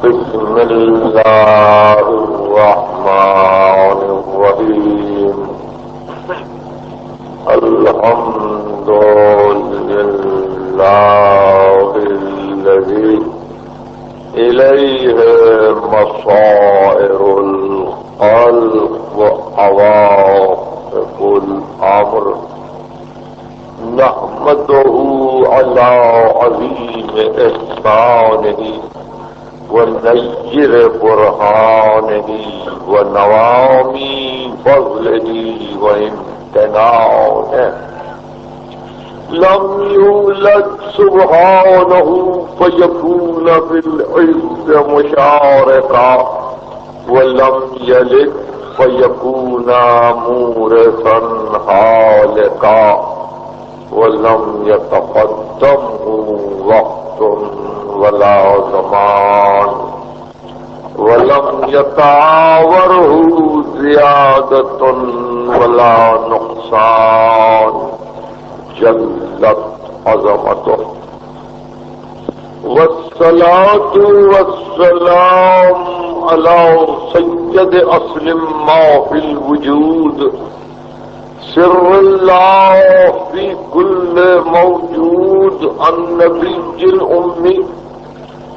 بسم الله الرحمن الرحيم الحمد لله الذي إليه مصائر الخلق وعواقب الأمر نحمده على عظيم إحسانه ونير برهانه ونوامي فضله وامتنانه لم يولد سبحانه فيكون في العز مشاركا ولم يلد فيكون مورثا خالقا ولم يتقدمه وقت ولا زمان ولم يتعاوره زيادة ولا نقصان جلت عظمته والصلاة والسلام على سيد أصل ما في الوجود سر الله في كل موجود النبي الأمي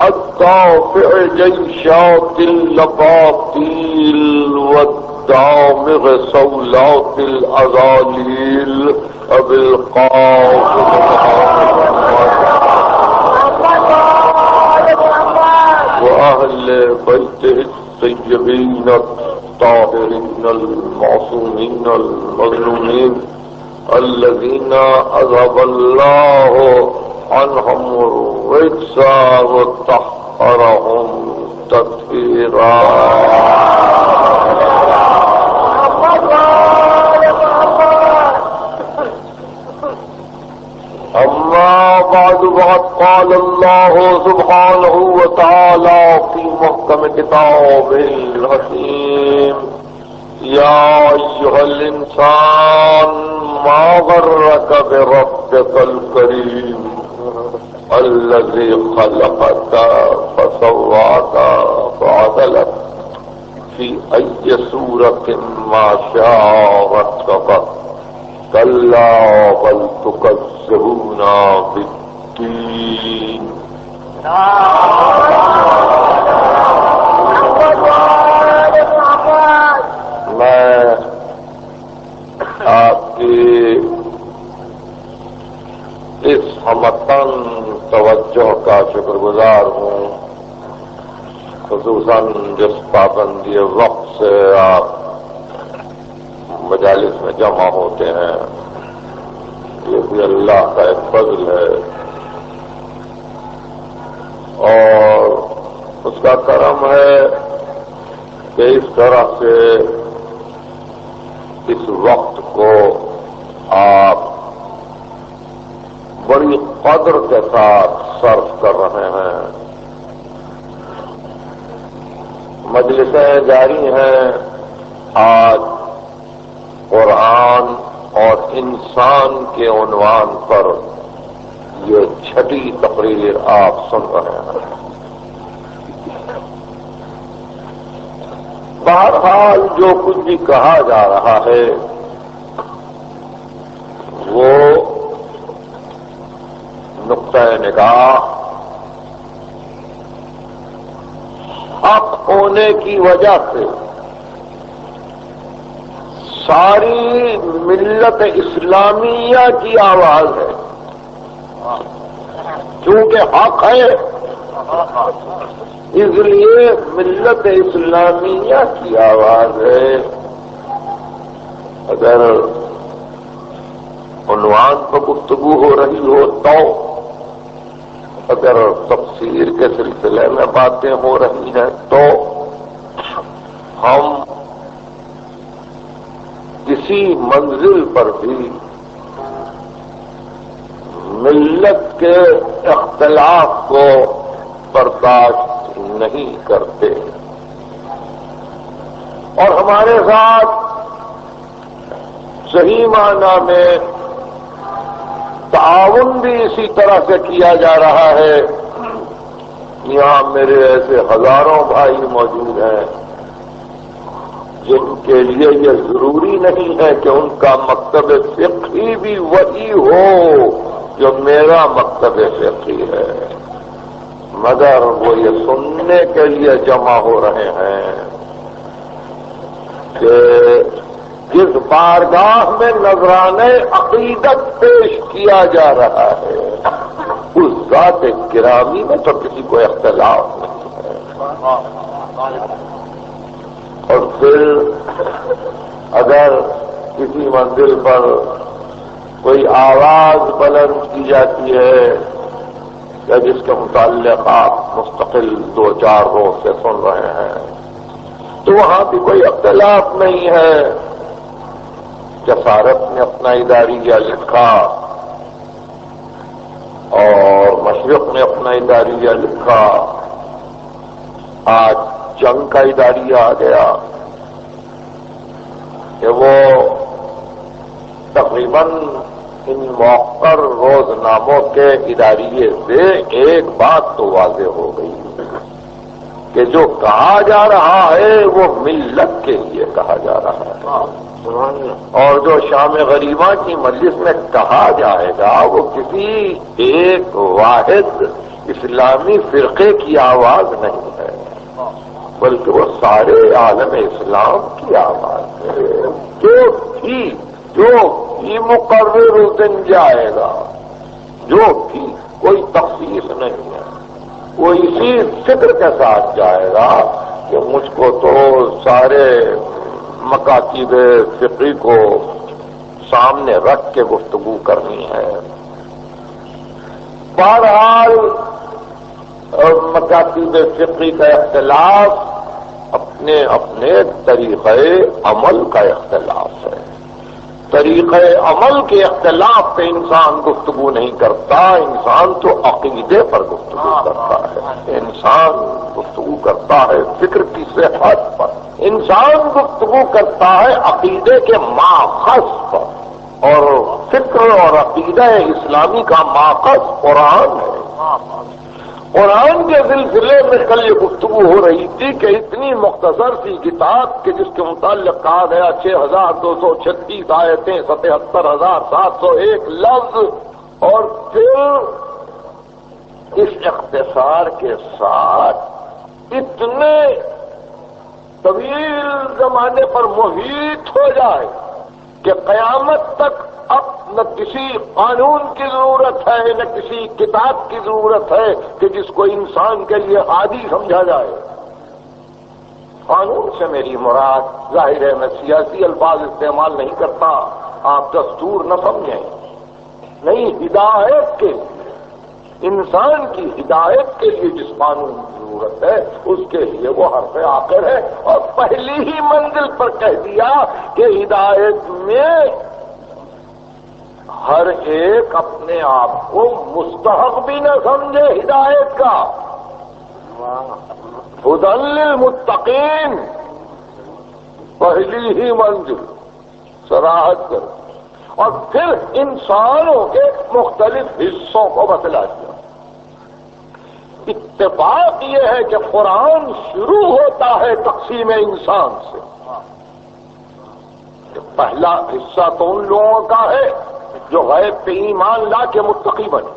الدافع جيشات اللباطيل والدامغ صولات الأذاليل أبي القاسم وأهل بيته الطيبين الطاهرين المعصومين المظلومين الذين أذهب الله عنهم الرجس وطهرهم تطهيرا أما بعد فقد قال الله سبحانه وتعالى في محكم كتابه الحكيم يا أيها الإنسان ما غرك بربك الكريم الذي خلقك فسواك فعدلك في أي سورة ما شاء ركبك كلا بل تكذبون بالدين میں آپ کی اس ہمتن توجہ کا شکر گزار ہوں، خصوصاً جس پابندی وقت سے آپ مجالس میں جمع ہوتے ہیں، یہ بھی اللہ کا ایک فضل ہے اور اس کا کرم ہے کہ اس طرح سے اس وقت کو آپ بڑی قدر کے ساتھ صرف کر رہے ہیں۔ مجلسیں جاری ہیں، آج قرآن اور انسان کے عنوان پر یہ چھٹی تقریر آپ سن رہے ہیں۔ بہرحال جو کچھ بھی کہا جا رہا ہے وہ نقطۂ نگاہ حق ہونے کی وجہ سے ساری ملت اسلامیہ کی آواز ہے، چونکہ حق ہے اس لیے ملت اسلامیہ کی آواز ہے۔ اگر عنوان پر گفتگو ہو رہی ہو تو، اگر تفسیر کے سلسلے میں باتیں ہو رہی ہیں تو ہم کسی منزل پر بھی ملت کے اختلاف کو برداشت نہیں کرتے اور ہمارے ساتھ صحیح معنی میں تعاون بھی اسی طرح سے کیا جا رہا ہے یہاں میرے ایسے ہزاروں بھائی موجود ہیں جن کے لیے یہ ضروری نہیں ہے کہ ان کا مکتب فقہی بھی وہی ہو جو میرا مکتب فقہی ہے، مگر وہ یہ سننے کے لیے جمع ہو رہے ہیں کہ جس بارگاہ میں نذرانے عقیدت پیش کیا جا رہا ہے اس ذات گرامی میں تو کسی کو اختلاف نہیں ہے۔ اور پھر اگر کسی منزل پر کوئی آواز بلند کی جاتی ہے یا جس کے متعلق آپ مستقل 2-4 روز سے سن رہے ہیں تو وہاں بھی کوئی اختلاف نہیں ہے۔ جسارت نے اپنا اداریہ لکھا اور مشرق نے اپنا اداریہ لکھا، آج جنگ کا اداریہ آ گیا کہ وہ تقریباً ان موقر روزناموں کے اداریے سے ایک بات تو واضح ہو گئی کہ جو کہا جا رہا ہے وہ ملت کے لیے کہا جا رہا ہے، اور جو شام غریبہ کی مجلس میں کہا جائے گا وہ کسی ایک واحد اسلامی فرقے کی آواز نہیں ہے بلکہ وہ سارے عالم اسلام کی آواز ہے۔ جو بھی مقرر اس دن جائے گا، جو بھی کوئی تخصیص نہیں ہے، وہ اسی فکر کے ساتھ جائے گا کہ مجھ کو تو سارے مکاتب فقہی کو سامنے رکھ کے گفتگو کرنی ہے۔ بہرحال مکاتب فقہی کا اختلاف اپنے طریقہ عمل کا اختلاف ہے۔ طریقہ عمل کے اختلاف پہ انسان گفتگو نہیں کرتا، انسان تو عقیدے پر گفتگو کرتا ہے، انسان گفتگو کرتا ہے فکر کی صحت پر، انسان گفتگو کرتا ہے عقیدے کے ماخذ پر، اور فکر اور عقیدہ اسلامی کا ماخذ قرآن ہے۔ قرآن کے سلسلے میں کل یہ گفتگو ہو رہی تھی کہ اتنی مختصر سی کتاب کہ جس کے متعلق کہا گیا 6236 آیتیں، 77,701 لفظ، اور پھر اس اختصار کے ساتھ اتنے طویل زمانے پر محیط ہو جائے کہ قیامت تک اب نہ کسی قانون کی ضرورت ہے نہ کسی کتاب کی ضرورت ہے کہ جس کو انسان کے لیے عادی سمجھا جائے۔ قانون سے میری مراد ظاہر ہے میں سیاسی الفاظ استعمال نہیں کرتا، آپ دستور نہ سمجھیں، نہیں، ہدایت کے انسان کی ہدایت کے لیے جس قانون کی ضرورت ہے اس کے لیے وہ حرف آخر ہے، اور پہلی ہی منزل پر کہہ دیا کہ ہدایت میں ہر ایک اپنے آپ کو مستحق بھی نہ سمجھے ہدایت کا۔ ہدی للمتقین پہلی ہی منزل صراحت کر، اور پھر انسانوں کے مختلف حصوں کو بتلا دیا۔ اتفاق یہ ہے کہ قرآن شروع ہوتا ہے تقسیم انسان سے۔ پہلا حصہ تو ان لوگوں کا ہے جو غیب پہ ایمان لا کے متقی بنے،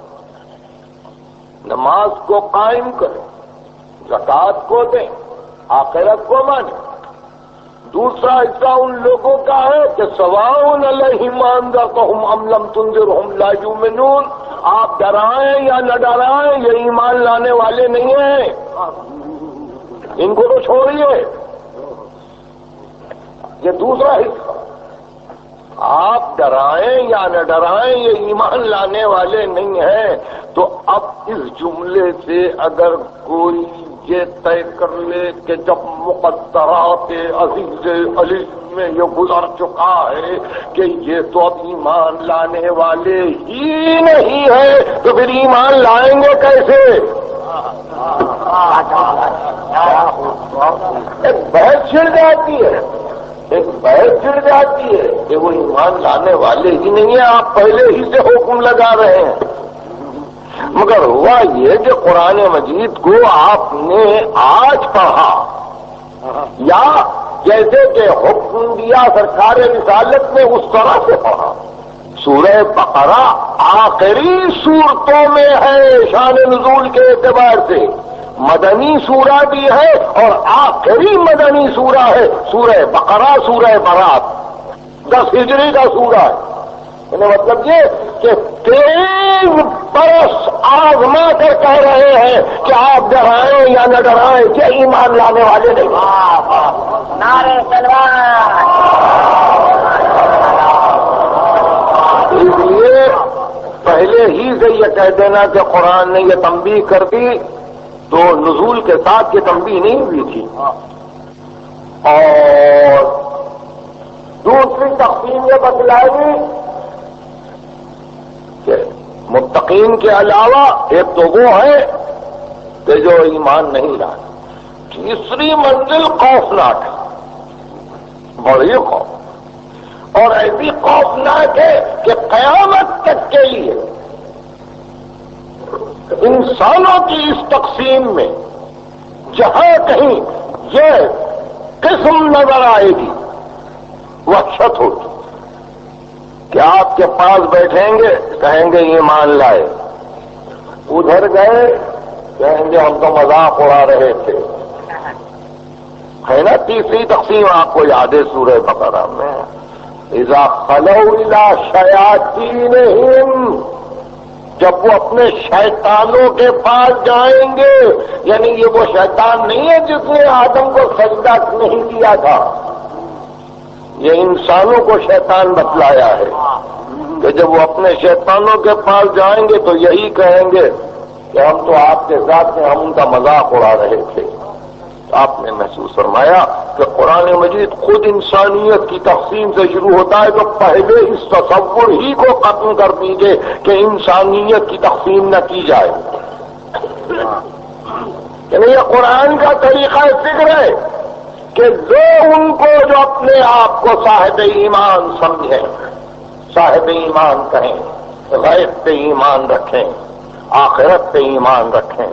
نماز کو قائم کرے، زکوٰۃ کو دیں، آخرت کو مانے۔ دوسرا حصہ ان لوگوں کا ہے کہ سواء علیہم انذرتہم ام لم تنذرہم لا یؤمنون، آپ ڈرائیں یا نہ ڈرائیں یہ ایمان لانے والے نہیں ہیں، ان کو تو چھوڑیے۔ یہ دوسرا حصہ، آپ ڈرائیں یا نہ ڈرائیں یہ ایمان لانے والے نہیں ہیں۔ تو اب اس جملے سے اگر کوئی یہ طے کر لے کہ جب مقدرات عزیز علی میں یہ گزر چکا ہے کہ یہ تو اب ایمان لانے والے ہی نہیں ہیں، تو پھر ایمان لائیں گے کیسے؟ ایک بحث چھڑ جاتی ہے، ایک بحث چھڑ جاتی ہے کہ وہ ایمان لانے والے ہی نہیں ہیں، آپ پہلے ہی سے حکم لگا رہے ہیں۔ مگر ہوا یہ کہ قرآن مجید کو آپ نے آج پڑھا یا جیسے کہ حکم دیا سرکار رسالت نے اس طرح سے پڑھا. سورہ بقرہ آخری صورتوں میں ہے شان نزول کے اعتبار سے، مدنی سورہ بھی ہے اور آخری مدنی سورہ ہے سورہ بقرہ، سورہ برات 10 ہجری کا سورہ ہے. مطلب یہ کہ 23 برس آزما کر کہہ رہے ہیں کہ آپ ڈرائیں یا نہ ڈرائیں کہ ایمان لانے والے نہیں. نعرہ تکبیر. اس لیے پہلے ہی سے یہ کہہ دینا کہ قرآن نے یہ تنبیہ کر دی تو نزول کے ساتھ یہ تنبیہ نہیں ہوئی تھی. اور دوسری تقسیم یہ بتلائی کہ متقین کے علاوہ ایک تو وہ ہے کہ جو ایمان نہیں لائے. تیسری منزل خوفناک ہے، بڑی خوف، اور ایسی خوفناک ہے کہ قیامت تک کے لیے انسانوں کی اس تقسیم میں جہاں کہیں یہ قسم نظر آئے گی وحشت ہوگی کہ آپ کے پاس بیٹھیں گے کہیں گے ایمان لائے، ادھر گئے کہیں گے ہم تو مذاق اڑا رہے تھے. ہے نا تیسری تقسیم آپ کو یاد ہے سورہ بقرہ میں، اذا خلوا الی شیاطینہم، جب وہ اپنے شیطانوں کے پاس جائیں گے. یعنی یہ وہ شیطان نہیں ہے جس نے آدم کو سجدہ نہیں کیا تھا، یہ انسانوں کو شیطان بتلایا ہے کہ جب وہ اپنے شیطانوں کے پاس جائیں گے تو یہی کہیں گے کہ ہم تو آپ کے ساتھ ہیں، ہم ان کا مذاق اڑا رہے تھے. آپ نے محسوس فرمایا کہ قرآن مجید خود انسانیت کی تقسیم سے شروع ہوتا ہے تو پہلے اس تصور ہی کو ختم کر دیجئے کہ انسانیت کی تقسیم نہ کی جائے. یعنی یہ قرآن کا طریقہ فکر ہے کہ ان کو جو اپنے آپ کو صاحب ایمان سمجھیں، صاحب ایمان کہیں، غیب پہ ایمان رکھیں، آخرت پہ ایمان رکھیں،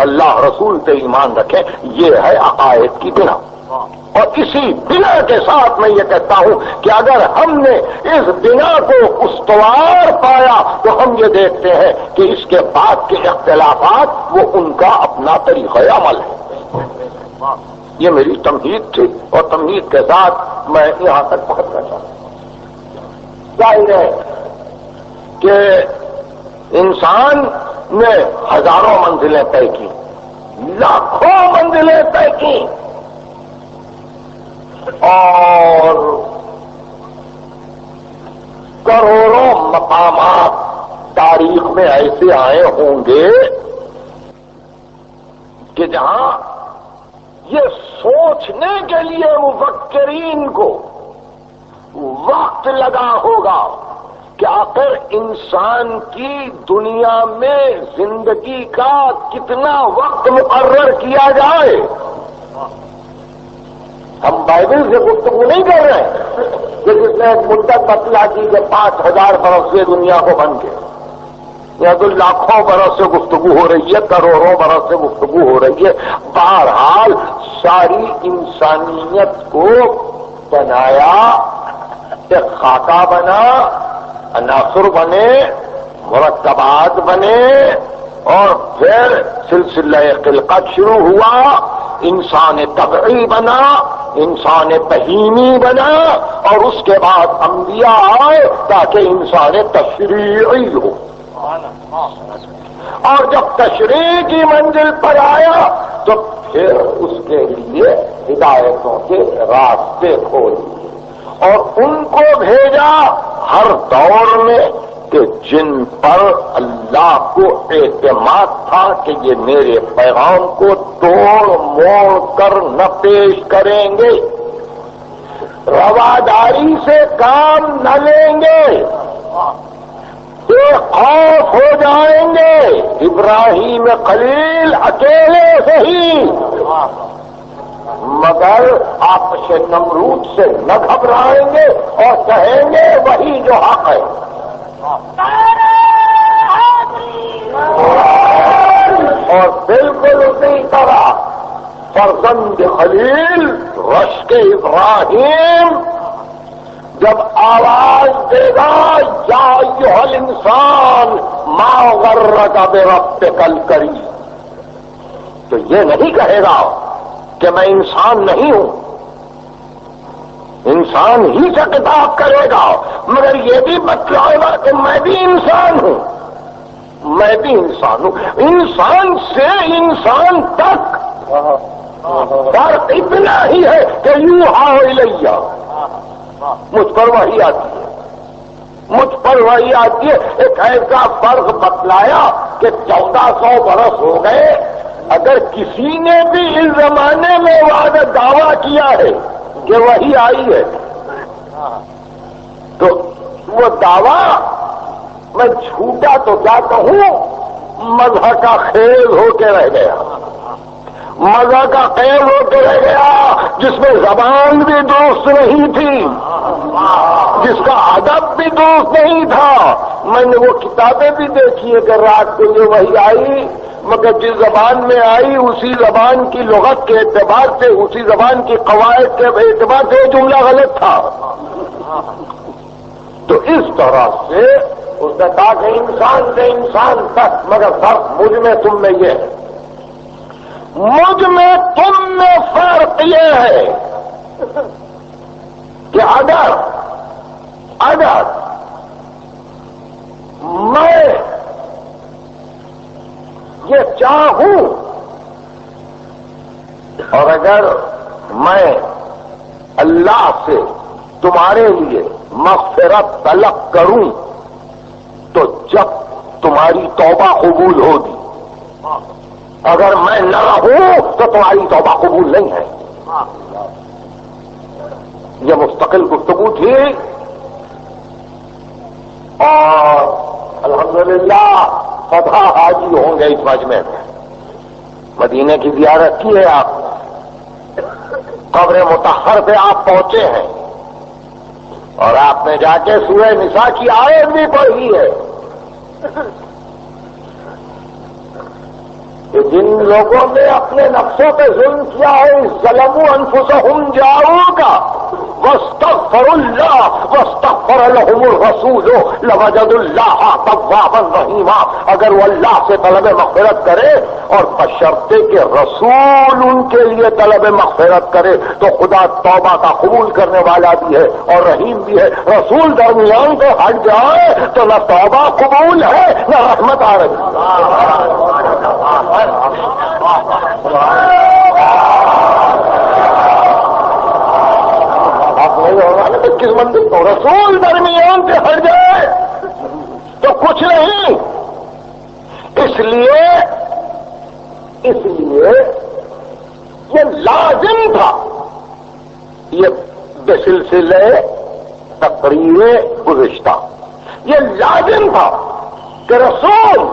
اللہ رسول پہ ایمان رکھیں، یہ ہے عقائد کی بنا. اور اسی بنا کے ساتھ میں یہ کہتا ہوں کہ اگر ہم نے اس بنا کو استوار پایا تو ہم یہ دیکھتے ہیں کہ اس کے بعد کے اختلافات وہ ان کا اپنا طریقہ عمل ہے. یہ میری تمہید تھی اور تمہید کے ساتھ میں یہاں تک پہنچنا چاہتا ہوں. ظاہر ہے کہ انسان نے ہزاروں منزلیں طے کی، لاکھوں منزلیں طے کی، اور کروڑوں مقامات تاریخ میں ایسے آئے ہوں گے کہ جہاں یہ سوچنے کے لیے مفکرین کو وقت لگا ہوگا کہ آخر انسان کی دنیا میں زندگی کا کتنا وقت مقرر کیا جائے. ہم بائبل سے گفتگو نہیں کر رہے ہیں کہ جس نے ایک مدت بتلا کی کہ 5000 برس سے دنیا کو بن کے، یا تو لاکھوں برس سے گفتگو ہو رہی ہے، کروڑوں برس سے گفتگو ہو رہی ہے. بہرحال ساری انسانیت کو بنایا، ایک خاکہ بنا، عناصر بنے، مرکبات بنے، اور پھر سلسلہ خلقت شروع ہوا. انسان طبعی بنا، انسان بہیمی بنا، اور اس کے بعد انبیاء آئے تاکہ انسان تشریعی ہو. اور جب تشریع کی منزل پر آیا تو پھر اس کے لیے ہدایتوں کے راستے کھول دیے اور ان کو بھیجا ہر دور میں کہ جن پر اللہ کو اعتماد تھا کہ یہ میرے پیغام کو توڑ موڑ کر نہ پیش کریں گے، رواداری سے کام نہ لیں گے، بے خوف ہو جائیں گے. ابراہیم خلیل اکیلے سے ہی، مگر آتش نمرود سے نہ گھبرائیں گے اور کہیں گے وہی جو حق ہے. اور بالکل اسی طرح فرزند خلیل رشک ابراہیم جب آواز دے گا یا ایھا الانسان ما غرک بربک الکریم، تو یہ نہیں کہے گا کہ میں انسان نہیں ہوں، انسان ہی سے خطاب کرے گا، مگر یہ بھی بتلائے گا کہ میں بھی انسان ہوں، میں بھی انسان ہوں۔ انسان سے انسان تک فرق اتنا ہی ہے کہ یوحی الیہ، مجھ پر وحی آتی ہے، مجھ پر وحی آتی ہے۔ ایک ایسا فرق بتلایا کہ 1400 برس ہو گئے، اگر کسی نے بھی اس زمانے میں وعدہ دعویٰ کیا ہے کہ وحی آئی ہے تو وہ دعویٰ میں جھوٹا تو کیا کہوں، مذہب کا خیل ہو کے رہ گیا، مذہب کا خیل ہو کے رہ گیا، جس میں زبان بھی درست نہیں تھی، جس کا ادب بھی درست نہیں تھا۔ میں نے وہ کتابیں بھی دیکھی ہے کہ رات کو یہ وحی آئی، مگر جس زبان میں آئی اسی زبان کی لغت کے اعتبار سے، اسی زبان کی قواعد کے اعتبار سے جملہ غلط تھا۔ تو اس طرح سے اس نے کہا کہ انسان سے انسان تک، مگر فرق مجھ میں تم میں یہ ہے، مجھ میں تم میں فرق یہ ہے کہ اگر میں یہ چاہوں اور اگر میں اللہ سے تمہارے لیے مغفرت طلب کروں تو جب تمہاری توبہ قبول ہوگی، اگر میں نہ رہوں تو تمہاری توبہ قبول نہیں ہے۔ یہ مستقل گفتگو تھی، اور الحمدللہ سدا حاجی ہوں گے اس مجمع میں۔ مدینے کی زیارت کی ہے آپ نے، قبر مطہر پہ آپ پہنچے ہیں، اور آپ نے جا کے سورہ نساء کی آیت بھی پڑھی ہے کہ جن لوگوں نے اپنے نفسوں پہ ظلم کیا ہے، ظلموا انفسہم جاؤک واستغفروا اللہ واستغفر لهم الرسول لوجدوا اللہ توابا رحیما، اگر وہ اللہ سے طلب مغفرت کرے اور بشرطے کہ رسول ان کے لیے طلب مغفرت کرے تو خدا توبہ کا قبول کرنے والا بھی ہے اور رحیم بھی ہے۔ رسول درمیان سے ہٹ جائے تو نہ توبہ قبول ہے نہ رحمت آ رہی۔ آپ نہیں ہوگا نا تو کس مندر کو رسول درمیان سے ہٹ جائے تو کچھ نہیں۔ اس لیے یہ لازم تھا، یہ بسلسلے تقریر گزشتہ یہ لازم تھا کہ رسول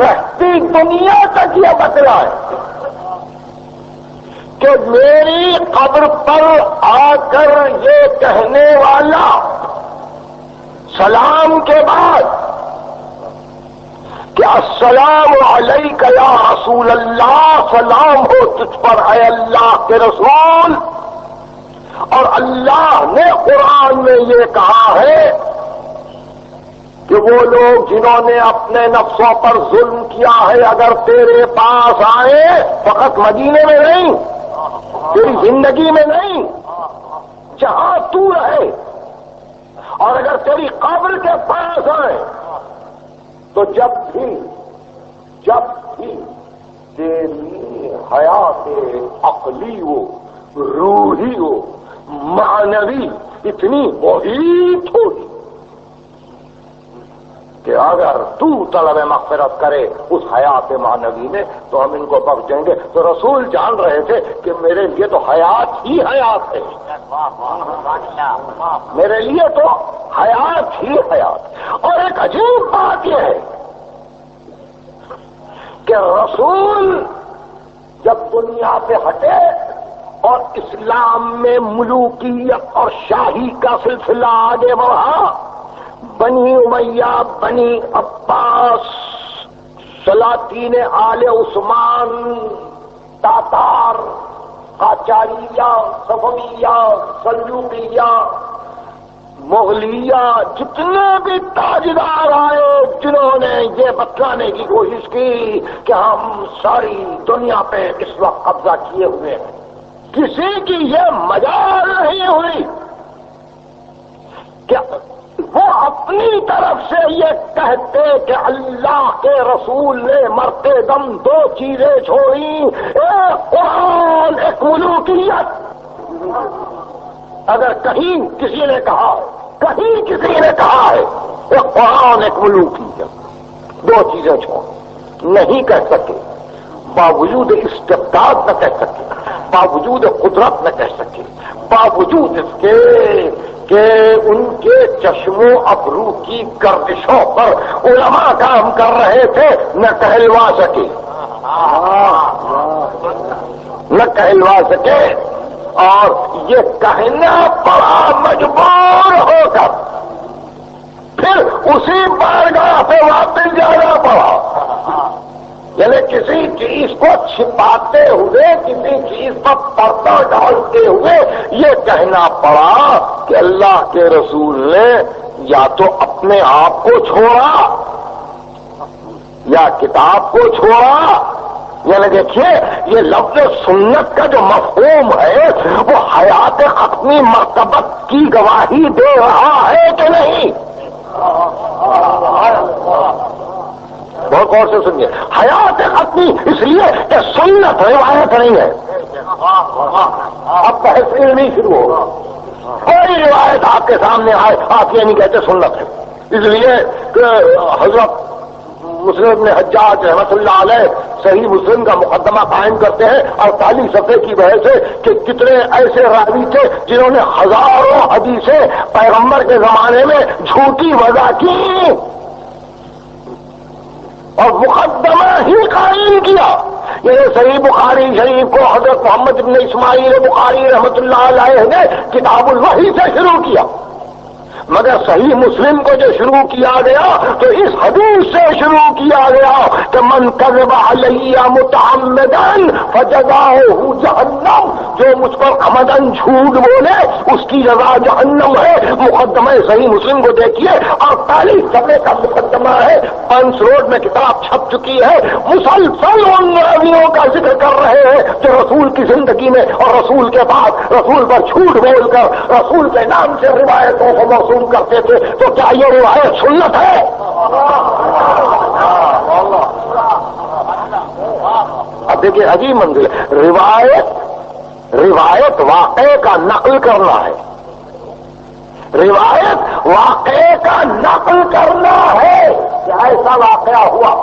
رہتی دنیا تک یہ بتلائے کہ میری قبر پر آ کر یہ کہنے والا سلام کے بعد کہ السلام علیک یا رسول اللہ، سلام ہو تجھ پر اے اللہ کے رسول، اور اللہ نے قرآن میں یہ کہا ہے کہ وہ لوگ جنہوں نے اپنے نفسوں پر ظلم کیا ہے اگر تیرے پاس آئے، فقط مدینے میں نہیں، تیری زندگی میں نہیں، جہاں تو رہے، اور اگر تیری قبر کے پاس آئے تو جب بھی تیری حیات عقلی ہو، روحی ہو، معنوی اتنی محیط ہوگی کہ اگر تو طلب مغفرت کرے اس حیات معنوی میں تو ہم ان کو بخش دیں گے۔ تو رسول جان رہے تھے کہ میرے لیے تو حیات ہی حیات ہے، میرے لیے تو حیات ہی حیات۔ اور ایک عجیب بات یہ ہے کہ رسول جب دنیا سے ہٹے اور اسلام میں ملوکیت اور شاہی کا سلسلہ آگے بڑھا، بنی امیہ، بنی عباس، سلاطین آل عثمان، تاتار، قاجاریہ، صفویہ، سلجوقیہ، مغلیہ، جتنے بھی تاجدار آئے جنہوں نے یہ بتلانے کی کوشش کی کہ ہم ساری دنیا پہ اس وقت قبضہ کیے ہوئے ہیں، کسی کی یہ مجال نہیں ہوئی کہ وہ اپنی طرف سے یہ کہتے کہ اللہ کے رسول نے مرتے دم دو چیزیں چھوڑی، ایک قرآن، ایک ملوکیت۔ اگر کہیں کسی نے کہا ہے ایک قرآن، ایک ملوکیت، دو چیزیں چھوڑ، نہیں کہہ سکے، باوجود استبداد نہ کہہ سکے، باوجود قدرت نہ کہہ سکے، باوجود اس کے کہ ان کے چشم و ابرو کی گردشوں پر علماء کام کر رہے تھے، نہ کہلوا سکے اور یہ کہنا پڑا مجبور ہو کر، پھر اسی بارگاہ پہ واپس جانا پڑا، یعنی کسی چیز کو چھپاتے ہوئے، کسی چیز پر پردہ ڈالتے ہوئے یہ کہنا پڑا کہ اللہ کے رسول نے یا تو اپنے آپ کو چھوڑا یا کتاب کو چھوڑا۔ یعنی دیکھیے یہ لفظ سنت کا جو مفہوم ہے وہ حیات ختمی مرتبت کی گواہی دے رہا ہے کہ نہیں؟ بہت غور سے سنیے، حیات ختمی اس لیے کہ سنت روایت نہیں ہے۔ اب بحث علمی شروع ہو، کوئی روایت آپ کے سامنے آئے آپ یہ نہیں کہتے سنت ہے، اس لیے کہ حضرت مسلم بن حجاج رحمۃ اللہ علیہ صحیح مسلم کا مقدمہ قائم کرتے ہیں 48 صفحے کی وجہ سے کہ کتنے ایسے راوی تھے جنہوں نے ہزاروں حدیثیں پیغمبر کے زمانے میں جھوٹی وضع کی اور مقدمہ ہی قائم کیا۔ یہ صحیح بخاری شریف کو حضرت محمد بن اسماعیل بخاری رحمۃ اللہ علیہ نے کتاب الوحی سے شروع کیا، مگر صحیح مسلم کو جو شروع کیا گیا تو اس حدیث سے شروع کیا گیا کہ من کذب علی متعمدا فجزاؤہ جہنم، جو مجھ پر عمدن جھوٹ بولے اس کی جزا جہنم ہے۔ مقدمہ صحیح مسلم کو دیکھیے، 48 صفحے کا مقدمہ ہے، پنس روڈ میں کتاب چھپ چکی ہے، مسلسل ان راویوں کا ذکر کر رہے ہیں جو رسول کی زندگی میں اور رسول کے بعد رسول پر جھوٹ بول کر رسول کے نام سے روایتوں کو موصول کرتے تھے۔ تو کیا یہ روایت سنت ہے؟ اب دیکھیے عجیب منزل ہے، روایت واقعے کا نقل کرنا ہے، روایت واقعے کا نقل کرنا ہے کہ ایسا واقعہ ہوا۔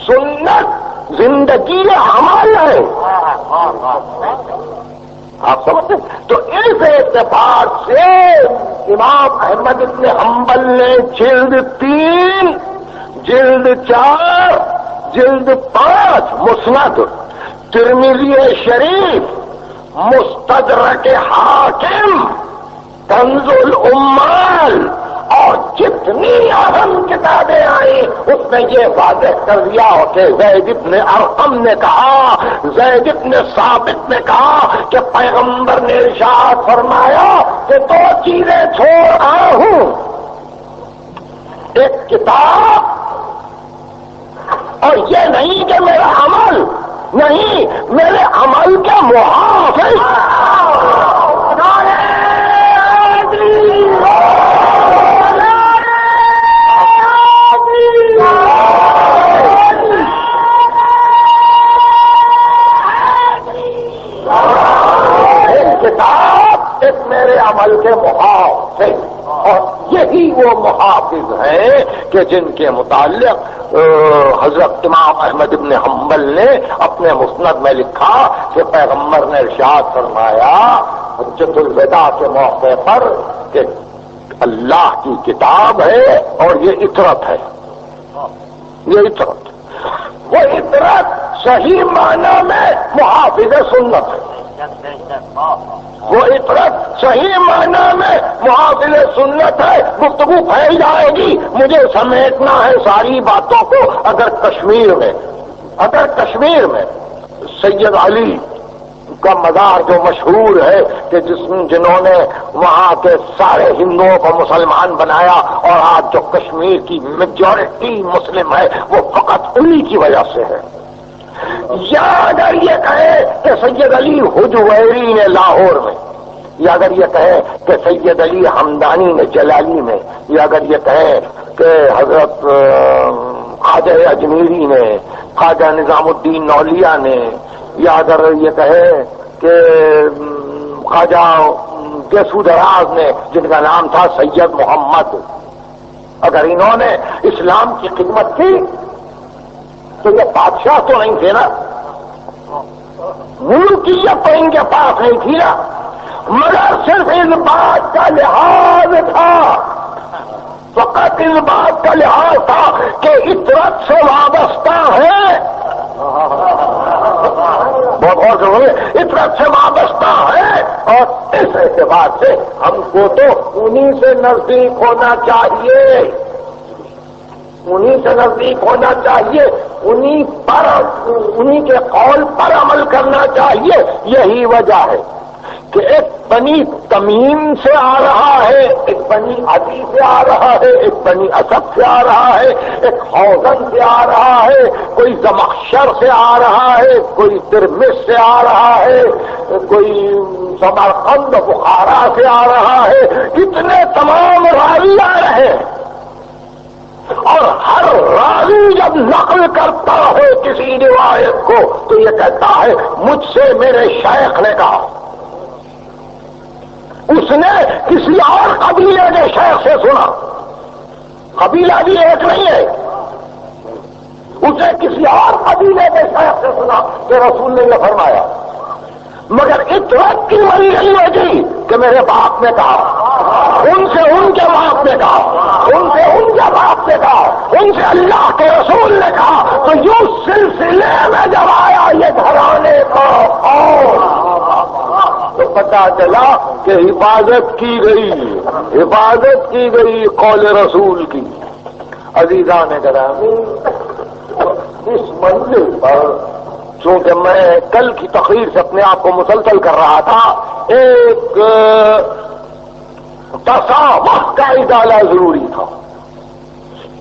سنت زندگی عمل ہے، آپ سمجھتے؟ تو اس اعتبار سے امام احمد بن حنبل نے جلد 3، جلد 4، جلد 5 مسند، ترمذی شریف، مستدرک حاکم، کنز الامال اور جتنی اہم کتابیں آئیں اس میں یہ واضح کر دیا کہ زید بن ارقم نے کہا، زید بن ثابت نے کہا کہ پیغمبر نے ارشاد فرمایا کہ 2 چیزیں چھوڑ رہا ہوں، ایک کتاب اور یہ نہیں کہ میرا عمل، نہیں میرے عمل کے محافظ۔ کتاب ایک میرے عمل کے محافظ، اور یہی وہ محافظ ہیں کہ جن کے متعلق حضرت امام احمد بن حنبل نے اپنے مسند میں لکھا کہ پیغمبر نے ارشاد فرمایا حجۃ الوداع کے موقع پر کہ اللہ کی کتاب ہے اور یہ اطرت ہے، یہ اطرت، وہ عطرت صحیح معنی میں محافظ سنت ہے. وہ عطرت صحیح معنی میں محافظ سنت ہے. گفتگو پھیل جائے گی. مجھے سمیٹنا ہے ساری باتوں کو. اگر کشمیر میں سید علی کا مزار جو مشہور ہے کہ جنہوں نے وہاں کے سارے ہندوؤں کو مسلمان بنایا اور آج جو کشمیر کی میجورٹی مسلم ہے وہ فقط انہی کی وجہ سے ہے. یا اگر یہ کہے کہ سید علی حجویری نے لاہور میں، یا اگر یہ کہے کہ سید علی ہمدانی نے جلالی میں، یا اگر یہ کہے کہ حضرت خواجہ اجمیری نے، خواجہ نظام الدین نولیا نے، یا اگر یہ کہے کہ خواجہ گیسو دراز نے جن کا نام تھا سید محمد، اگر انہوں نے اسلام کی خدمت کی تو یہ بادشاہ تو نہیں تھے نا، ملکیت تو ان کے پاس نہیں تھی نا، مگر صرف اس بات کا لحاظ تھا، فقط اس بات کا لحاظ تھا کہ عطرت سے وابستہ ہے. بہت غور سے بولے، عطرت سے وابستہ ہے اور اس اعتبار سے ہم کو تو انہی سے نزدیک ہونا چاہیے، انہی سے نزدیک ہونا چاہیے، انہی کے قول پر عمل کرنا چاہیے. یہی وجہ ہے کہ ایک بنی تمیم سے آ رہا ہے، ایک بنی عدی سے آ رہا ہے، ایک بنی اسد سے آ رہا ہے، ایک حوزن سے آ رہا ہے، کوئی زمخشر سے آ رہا ہے، کوئی ترمس سے آ رہا ہے، کوئی سمرقند بخارا سے آ رہا ہے. کتنے تمام راوی آ رہے ہیں اور ہر راوی جب نقل کرتا ہے کسی روایت کو تو یہ کہتا ہے مجھ سے میرے شیخ نے کہا. اس نے کسی اور قبیلے کے شیخ سے سنا، قبیلہ بھی ایک نہیں ہے، اسے کسی اور قبیلے کے شیخ سے سنا کہ رسول نے یہ فرمایا، مگر عطرت کی منزل میں تھی کہ میرے باپ نے کہا، ان سے ان کے باپ نے کہا، ان سے ان کے باپ نے کہا، ان سے اللہ کے رسول نے کہا. تو یوں سلسلے میں جب آیا یہ گھرانے کا تو پتا چلا کہ حفاظت کی گئی قول رسول کی. عزیزان گرامی، اس منزل پر چونکہ میں کل کی تقریر سے اپنے آپ کو مسلسل کر رہا تھا، ایک تصاوف کا ازالہ ضروری تھا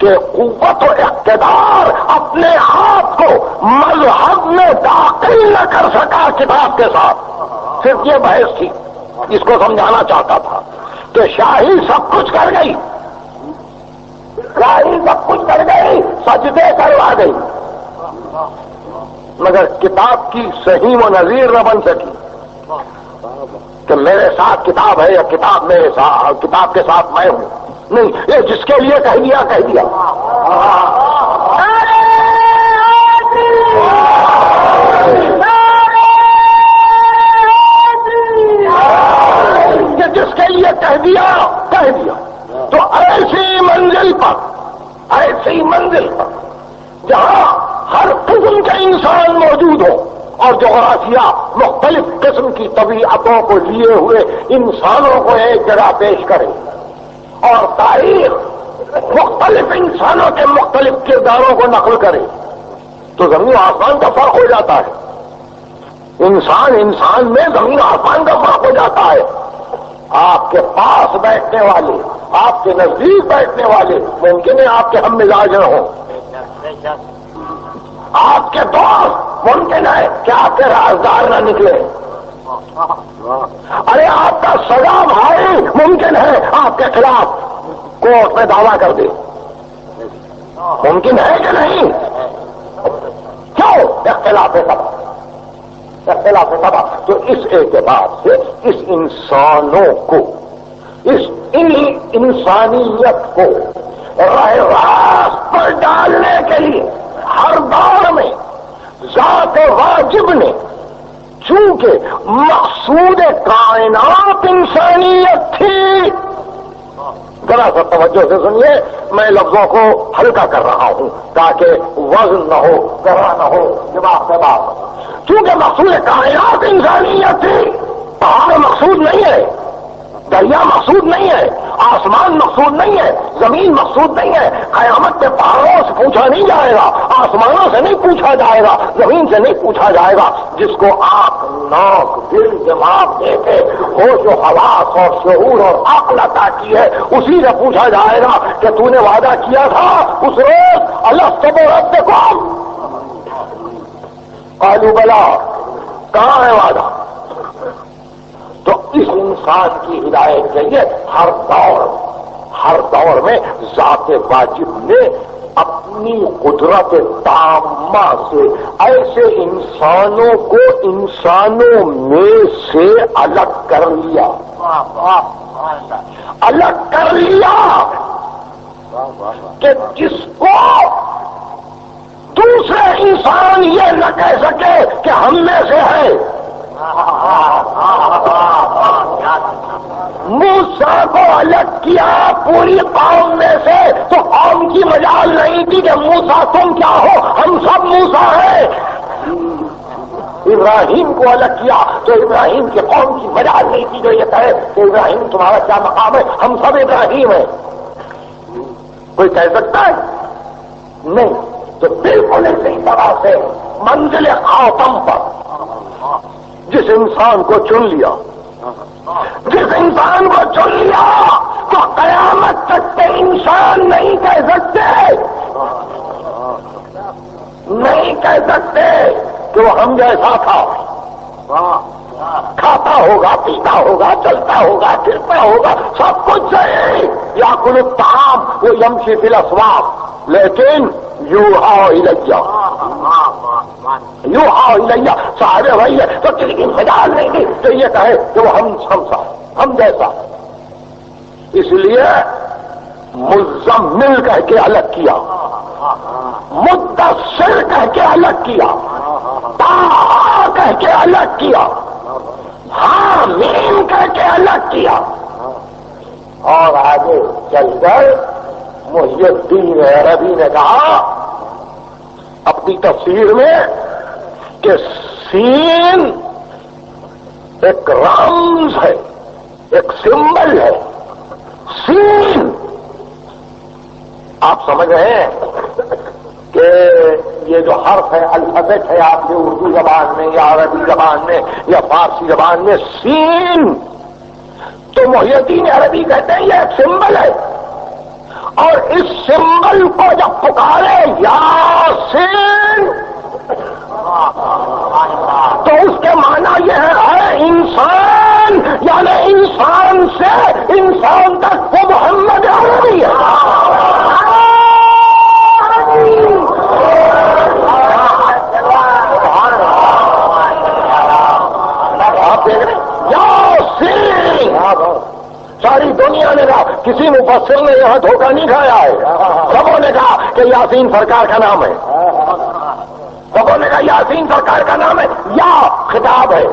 کہ قوت و اقتدار اپنے آپ کو مذہب میں داخل نہ کر سکا کتاب کے ساتھ. صرف یہ بحث تھی، اس کو سمجھانا چاہتا تھا کہ شاہی سب کچھ کر گئی، شاہی سب کچھ کر گئی، سجدے کروا گئی، مگر کتاب کی صحیح و نظیر نہ بن سکی کہ میرے ساتھ کتاب ہے یا کتاب میرے ساتھ، کتاب کے ساتھ میں ہوں. نہیں، یہ جس کے لیے کہہ دیا کہہ دیا. جس کے لیے کہہ دیا کہہ دیا. تو ایسی منزل پر جہاں ہر قسم کے انسان موجود ہو اور جغرافیہ مختلف قسم کی طبیعتوں کو لیے ہوئے انسانوں کو ایک جگہ پیش کرے اور تاریخ مختلف انسانوں کے مختلف کرداروں کو نقل کرے تو زمین و آسمان کا فرق ہو جاتا ہے. انسان میں زمین و آسمان کا فرق ہو جاتا ہے. آپ کے پاس بیٹھنے والے، آپ کے نزدیک بیٹھنے والے ممکن ہے آپ کے ہم مزاج نہ ہوں، آپ کے دوست ممکن ہے کہ آپ کے رازدار نہ نکلے. ارے آپ کا سگا بھائی ممکن ہے آپ کے خلاف کورٹ میں دعویٰ کر دے. ممکن ہے کہ نہیں؟ کیوں؟ اختلاف سبب. تو اس اعتبار سے اس انسانوں کو، انسانیت کو راہ راست پر ڈالنے کے لیے ہر دور میں ذات واجب نے، چونکہ مقصود کائنات انسانیت تھی، ذرا سا توجہ سے سنیے، میں لفظوں کو ہلکا کر رہا ہوں تاکہ وزن نہ ہو، گہرا نہ ہو، دماغ سے بات۔ چونکہ مقصود کائنات انسانیت تھی، پہاڑ مقصود نہیں ہے، دریا مقصود نہیں ہے، آسمان مقصود نہیں ہے، زمین مقصود نہیں ہے۔ قیامت میں پہاڑوں سے پوچھا نہیں جائے گا، آسمانوں سے نہیں پوچھا جائے گا، زمین سے نہیں پوچھا جائے گا۔ جس کو آنکھ، ناک، دل، دماغ دے کے ہوش و حواس اور شعور اور عقل عطا کی ہے، اسی سے پوچھا جائے گا کہ تو نے وعدہ کیا تھا اس روز الست بربکم، قالوا بلا، کہاں ہے وعدہ؟ تو اس انسان کی ہدایت کے لیے ہر دور میں ذات واجب نے اپنی قدرت تامہ سے ایسے انسانوں کو انسانوں میں سے الگ کر لیا، کہ جس کو دوسرے انسان یہ نہ کہہ سکے کہ ہم میں سے ہے۔ موسیٰ کو الگ کیا پوری قوم میں سے، تو قوم کی مجال نہیں تھی کہ موسیٰ تم کیا ہو، ہم سب موسیٰ ہیں۔ ابراہیم کو الگ کیا تو ابراہیم کی قوم کی مجال نہیں تھی جو یہ کہے کہ ابراہیم تمہارا کیا مقام ہے، ہم سب ابراہیم ہیں۔ کوئی کہہ سکتا ہے؟ نہیں۔ تو بالکل اسی طرح سے منزل خاتم پر جس انسان کو چن لیا، تو قیامت تک کے انسان نہیں کہہ سکتے کہ وہ ہم جیسا تھا، کھاتا ہوگا، پیتا ہوگا، چلتا ہوگا، پھرتا ہوگا، سب کچھ ہے، یاکل الطعام، وہ یمشی فی الاسواق، لیکن یوحا الیہ صاحب بھائی ہے تو کسی کی مجال نہیں تھی تو یہ کہے کہ وہ ہم جیسا۔ اس لیے مزمل کہہ کے الگ کیا، مدثر کہہ کے الگ کیا، طٰہٰ کہہ کے الگ کیا، حامیم کہہ کے الگ کیا، اور آگے چل کر محی الدین عربی نے کہا اپنی تفسیر میں کہ سین ایک رمز ہے، ایک سمبل ہے۔ سین آپ سمجھ رہے ہیں کہ یہ جو حرف ہے، الفابیٹ ہے آپ کے اردو زبان میں یا عربی زبان میں یا فارسی زبان میں سین، تو محی الدین عربی کہتے ہیں یہ ایک سمبل ہے، اور اس سمبل کو جب پکارے یاسین تو اس کے معنی یہ ہے انسان، یعنی انسان سے انسان تک وہ محمد عربی ہے۔ آپ دیکھ رہے یاسین، ساری دنیا نے کہا، کسی مفسر نے یہاں دھوکہ نہیں کھایا ہے، سبوں نے کہا کہ یاسین سرکار کا نام ہے، سبوں نے کہا یاسین سرکار کا نام ہے، یا خطاب ہے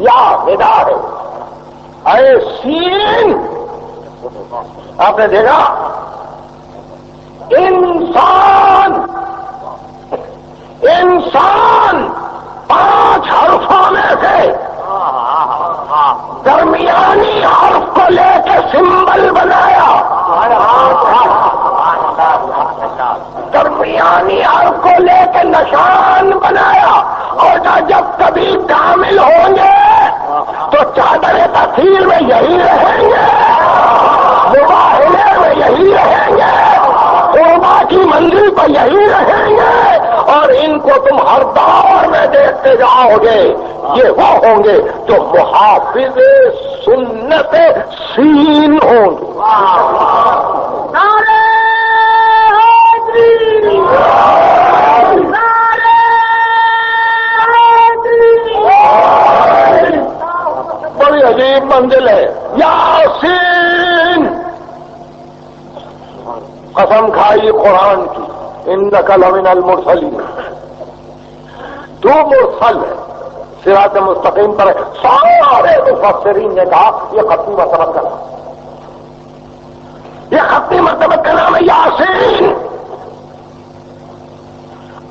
یا ندا ہے۔ اے سین، آپ نے دیکھا انسان 5 حرفوں میں سے درمیانی حرف کو لے کے سمبل بنایا، درمیانی حرف کو لے کے نشان بنایا، اور جب کبھی کامل ہوں گے تو چادر تفسیر میں یہی رہیں گے، مباہلے میں یہی رہیں گے، قربا کی منزل پر یہی رہیں گے، اور ان کو تم ہر دور میں دیکھتے جاؤ گے۔ یہ وہ ہوں گے جو محافظ سنت سین ہوں گے۔ نعرہ حیدری، نعرہ حیدری، بڑی عجیب منزل ہے۔ یاسین، قسم کھائی قرآن کی، انک لمن المرسلین، تو مرسل ہے، صراط مستقیم پر ہے۔ سارے مفسرین نے کہا یہ ختم مسلط کرنا، یہ ختمی مرتبہ کا نام ہے یاسین.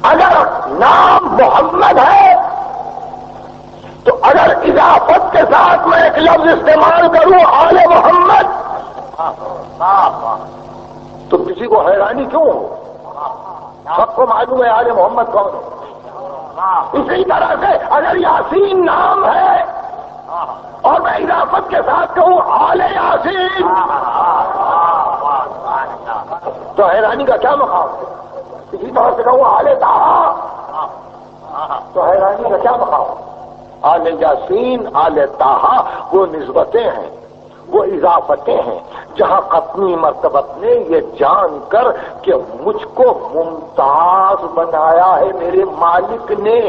اگر نام محمد ہے تو اگر اضافت کے ساتھ میں ایک لفظ استعمال کروں آل محمد تو کسی کو حیرانی کیوں ہو؟ سب کو معلوم ہے آل محمد کون ہے. اسی طرح سے اگر یاسین نام ہے اور میں اضافت کے ساتھ کہوں آل یاسین تو حیرانی کا کیا مقام ہے؟ اسی طرح سے کہوں آل طہا تو حیرانی کا کیا مقام ہے؟ آل یاسین آل طہا وہ نسبتیں ہیں، وہ اضافتیں ہیں جہاں قطنی مرتبت نے یہ جان کر کہ مجھ کو ممتاز بنایا ہے میرے مالک نے،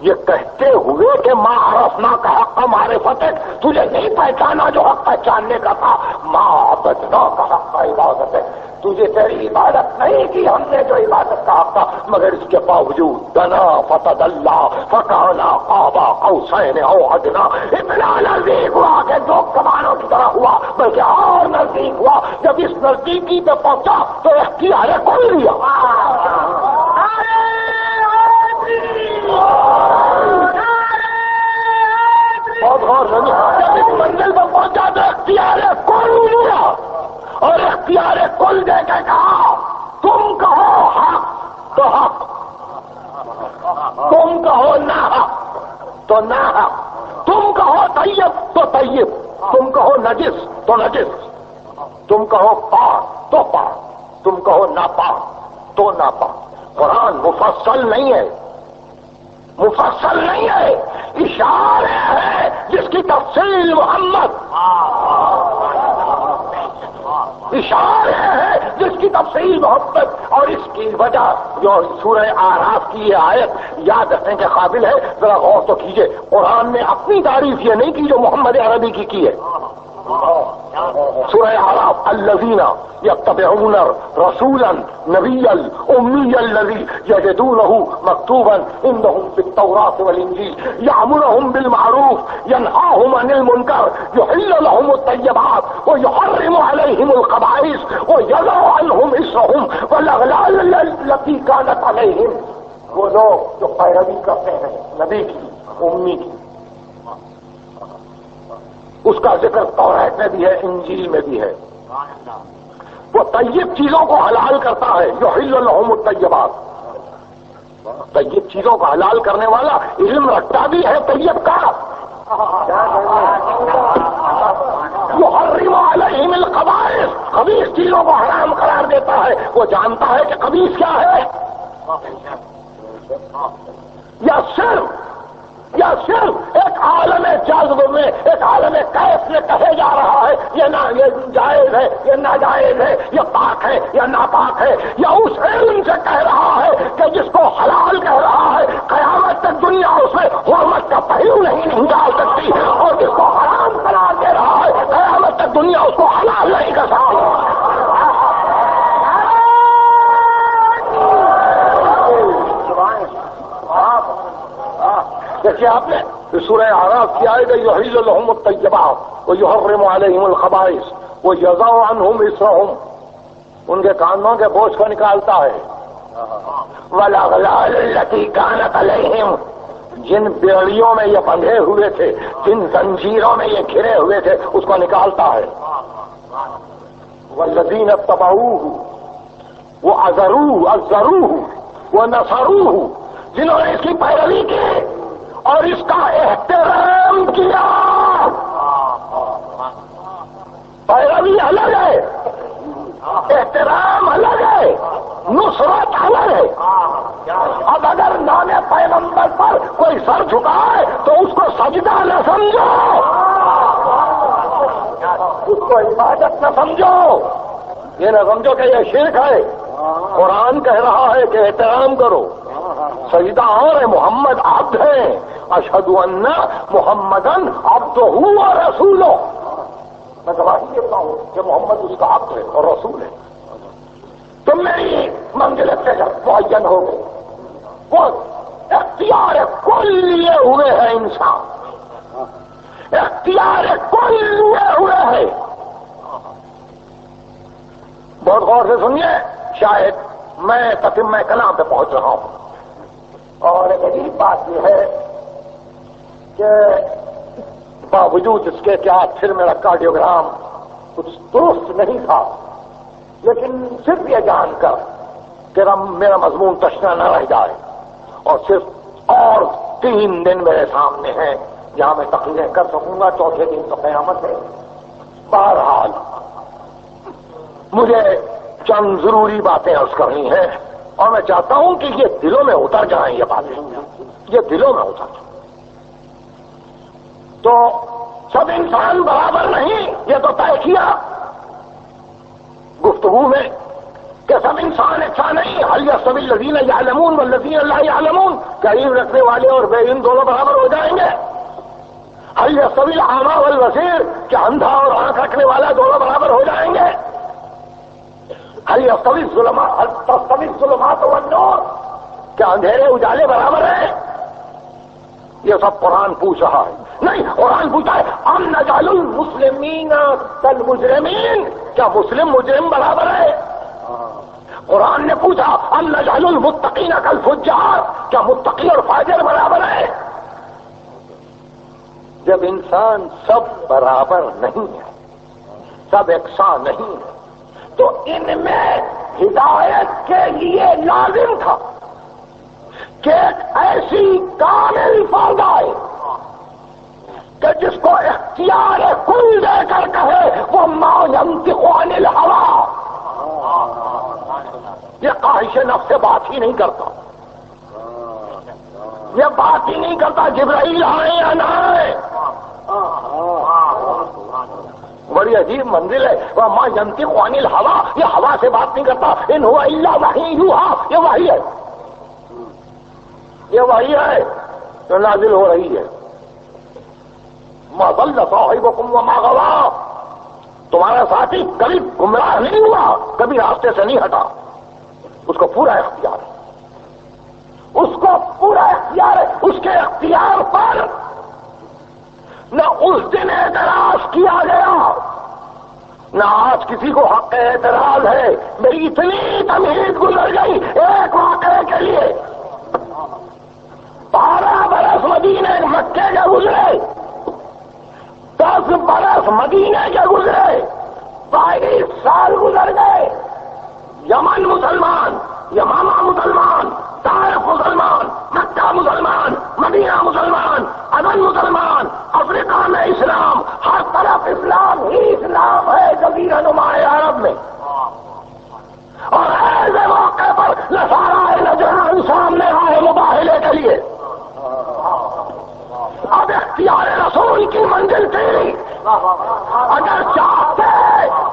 یہ کہتے ہوئے کہ ما عرفنا کا حق معرفت ہے، تجھے نہیں پہچانا جو حق پہچاننے کا تھا، ما عبدنا کا حق عبادت ہے، تجھے تیری عبادت نہیں کی ہم نے جو عبادت کا حق تھا، مگر اس کے باوجود دنا فتدلا فکانا قابا قوسین او ادنا، اتنا نزدیک ہوا کہ دو کمانوں کی طرح ہوا، بلکہ اور نزدیک ہوا. جب اس نزدیکی پہ پہنچا تو اختیار کھل لیا. بہت غور سے جب اس منزل پر پہنچا تو اختیار کل لیا اور اختیار کل دے کے کہا تم کہو حق تو حق، تم کہو نہ حق تو نہ حق، تم کہو طیب تو طیب، تم کہو نجس تو نجس، تم کہو پاک تو پاک، تم کہو ناپاک تو ناپاک. قرآن مفصل نہیں ہے، مفصل نہیں ہے، اشارے ہے جس کی تفصیل محمد، اشارے ہے جس کی تفصیل محمد. اور اس کی وجہ جو سورہ اعراف کی یہ آیت یاد رکھنے کے قابل ہے، ذرا غور تو کیجئے. قرآن نے اپنی تعریف یہ نہیں کی جو محمد عربی کی ہے. سورہ اعراف الذین یتبعون رسولا نبی الامی الذی یجدونہ مکتوبا عندهم فی التوراۃ والانجیل یأمرهم بالمعروف ینہاهم عن المنکر یحل لهم الطیبات ویحرم علیہم الخبائث ویضع عنہم اصرهم والاغلال التی کانت علیہم. وہ لوگ جو پیروی کرتے ہیں نبی کی، امی کی، اس کا ذکر توریت میں بھی ہے، انجیل میں بھی ہے. وہ طیب چیزوں کو حلال کرتا ہے، یحل لهم الطیبات، طیب چیزوں کو حلال کرنے والا علم رکھتا بھی ہے طیب کا. یحرم علیہم الخبائث، خبیث چیزوں کو حرام قرار دیتا ہے. وہ جانتا ہے کہ خبیث کیا ہے. یا صرف ایک عالم جذب میں، ایک عالم کیف میں کہے جا رہا ہے یہ جائز ہے، یہ ناجائز ہے، یہ پاک ہے یا ناپاک ہے، یا اس علم سے کہہ رہا ہے کہ جس کو حلال کہہ رہا ہے قیامت تک دنیا اس میں حرمت کا پہلو نہیں ڈال سکتی، اور جس کو حرام قرار دے رہا ہے قیامت تک دنیا اس کو حلال نہیں کر سکتی. دیکھیے آپ نے سورہ اعراف کی آیت ہے یحل لهم الطیبات ویحرم علیہم الخبائث ویضع عنہم اصرہم، ان کے کانوں کے بوجھ کو نکالتا ہے. والاغلال التی کانت علیہم، جن بیڑیوں میں یہ بندھے ہوئے تھے، جن زنجیروں میں یہ گھرے ہوئے تھے، اس کو نکالتا ہے. والذین اتبعوہ وعزروہ ونصروہ، جنہوں نے اس کی پیروی کی اور اس کا احترام کیا. پیروی الگ ہے، احترام الگ ہے، نصرت الگ ہے. اب اگر نام پیغمبر پر کوئی سر جھکائے تو اس کو سجدہ نہ سمجھو، اس کو عبادت نہ سمجھو، یہ نہ سمجھو کہ یہ شرک ہے. قرآن کہہ رہا ہے کہ احترام کرو. سجدہ اور محمد عبد ہیں، اشہد ان محمدن عبدہ و رسولہ، میں گواہی دیتا ہوں کہ محمد اس کا عبد ہے اور رسول ہے. تم میری منزلت سے جب معین ہو گئے، وہ اختیار کل لیے ہوئے ہیں انسان، اختیار کل لیے ہوئے ہیں. بہت غور سے سنیے، شاید میں تتمہ کلام پہ پہنچ رہا ہوں. اور ایک عجیب بات یہ ہے کہ باوجود اس کے کہ آج پھر میرا کارڈیوگرام کچھ درست نہیں تھا، لیکن صرف یہ جان کر کہ میرا مضمون تشنا نہ رہ جائے، اور صرف اور 3 دن میرے سامنے ہیں جہاں میں تقریریں کر سکوں گا، چوتھے دن تو قیامت ہے. بہرحال مجھے چند ضروری باتیں عرض کرنی ہیں، اور میں چاہتا ہوں کہ یہ دلوں میں اتر جائیں، یہ باتیں یہ دلوں میں اتر جائیں. تو سب انسان برابر نہیں، یہ تو طے کیا گفتگو میں کہ سب انسان اچھا نہیں. حل یستوی الذین یعلمون والذین لا یعلمون، کہ علم رکھنے والے اور بے علم دونوں برابر ہو جائیں گے. حل یستوی الاعمی والبصیر، کہ اندھا اور آنکھ رکھنے والا دونوں برابر ہو جائیں گے. حل یستوی الظلمات والنور، کہ اندھیرے اجالے برابر ہیں. یہ سب قرآن پوچھ رہا ہے. نہیں، قرآن پوچھا ہے ام نجعل المسلمین کالمجرمین، کیا مسلم مجرم برابر ہے؟ قرآن نے پوچھا ام نجعل المتقین کالفجار، کیا متقی اور فاجر برابر ہے؟ جب انسان سب برابر نہیں ہے، سب یکساں نہیں ہے، تو ان میں ہدایت کے لیے لازم تھا کہ ایک ایسی کامل فوج آئے کہ جس کو اختیار کل دے کر کہے وہ ما ینطق عن الہوی، یہ خواہش نفس سے بات ہی نہیں کرتا، یہ بات ہی نہیں کرتا جبرائیل آئے یا نہ آئے. بڑی عجیب منزل ہے. وہ ما ینطق عن الہوی، یہ ہوا سے بات نہیں کرتا. ان ہوا الا وحی یوحی، یہ وحی ہے، یہ وحی ہے جو نازل ہو رہی ہے. ما ضل صاحبکم وما غوی، تمہارا ساتھی کبھی گمراہ نہیں ہوا، کبھی راستے سے نہیں ہٹا. اس کو پورا اختیار ہے، اس کو پورا اختیار ہے. اس کے اختیار پر نہ اس دن اعتراض کیا گیا، نہ آج کسی کو حق اعتراض ہے. میری اتنی تمہید گزر گئی ایک واقعے کے لیے. 12 برس مدینے مکے کے گزرے، 10 برس مدینے کے گزرے، 22 سال گزر گئے. یمن مسلمان، یمامہ مسلمان، طائف مسلمان، مکہ مسلمان، مدینہ مسلمان، عدن مسلمان، افریقہ میں اسلام، ہر طرف اسلام ہی اسلام ہے جزیرہ نما عرب میں. اور ایسے موقع پر نصارى نجران سامنے آئے مباہلے کے لیے. اب اختیار رسول کی منزل تھی. اگر چاہتے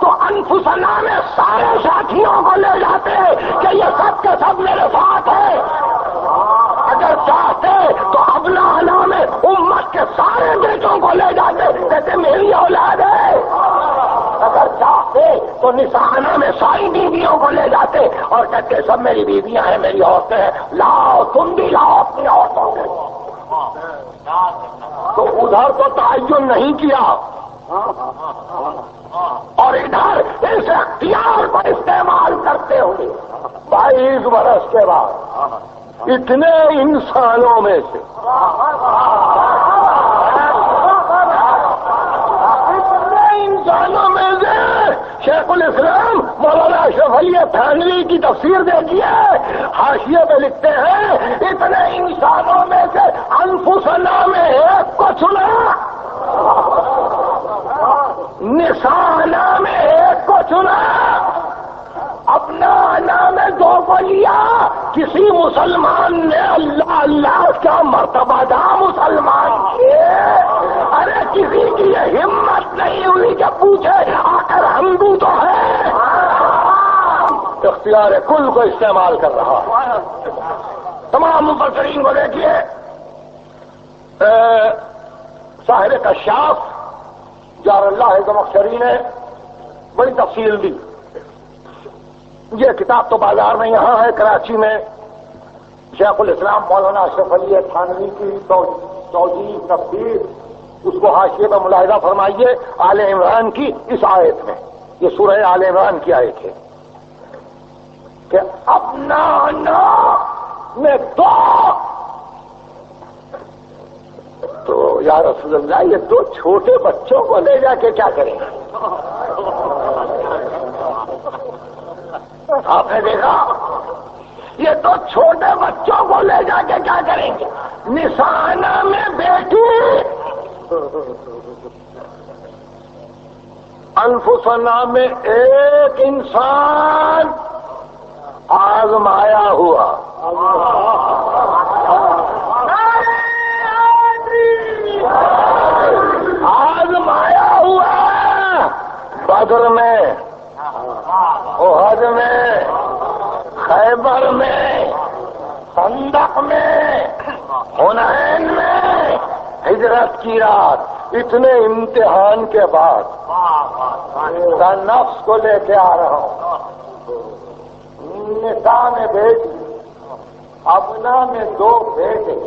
تو انفسنا میں سارے ساتھیوں کو لے جاتے کہ یہ سب کے سب میرے ساتھ ہیں. اگر چاہتے تو ابناء میں امت کے سارے بیٹوں کو لے جاتے کہتے میری اولاد ہے. اگر چاہتے تو نساء میں ساری بیویوں کو لے جاتے اور کہتے سب میری بیویاں ہیں، میری عورتیں ہیں، لاؤ تم بھی لاؤ اپنی عورتوں کو. تو ادھر تو تعین نہیں کیا اور ادھر اس اختیار کو استعمال کرتے ہوئے 22 برس کے بعد اتنے انسانوں میں سے شیخ الاسلام مولانا اشرف علی تھانوی کی تفسیر دیکھیے، حاشیے میں لکھتے ہیں اتنے انسانوں میں سے انفسنا میں ایک کو چنا، نسانا میں ایک کو چنا، اپنا نام 2 کو لیا. کسی مسلمان نے اللہ اللہ کا مرتبہ دا مسلمان کیے. ارے کسی کی یہ ہمت نہیں ہوئی کہ پوچھے آخر ہم بھی تو ہیں. اختیار کل کو استعمال کر رہا. تمام مفسرین کو دیکھیے، صاحب کشاف جار اللہ زمخشری نے بڑی تفصیل دی. یہ کتاب تو بازار میں یہاں ہے کراچی میں، شیخ الاسلام مولانا اشرف علی تھانوی کی توجیہ تفسیر، اس کو حاشیے میں ملاحظہ فرمائیے. آل عمران کی اس آیت میں، یہ سورہ آل عمران کی آیت ہے، کہ اپنا میں تو یا رسول اللہ یہ دو چھوٹے بچوں کو لے جا کے کیا کریں گے؟ آپ نے دیکھا یہ تو چھوٹے بچوں کو لے جا کے کیا کریں گے؟ نشانہ میں بیٹی انفسنا میں ایک انسان آزمایا ہوا بدر میں، احد میں، خیبر میں، خندق میں، حنین میں، ہجرت کی رات، اتنے امتحان کے بعد نفس کو لے کے آ رہا ہوں، نساء میں بیٹی، ابنا میں دو بیٹے،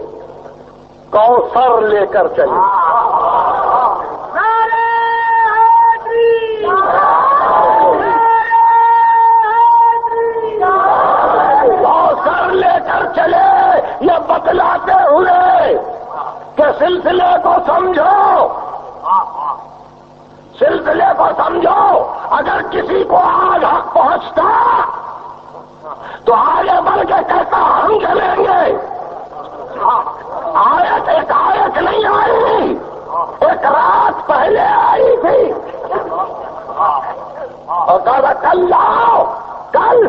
کوثر لے کر چلے، کوثر لے کر چلے، یہ بتلاتے ہوئے کہ سلسلے کو سمجھو، سلسلے کو سمجھو، اگر کسی کو آج حق پہنچتا تو آگے بڑھ کے کہتا ہم چلیں گے، آیت ایک آیت نہیں آئی، ایک رات پہلے آئی تھی اور کہا کل لاؤ، کل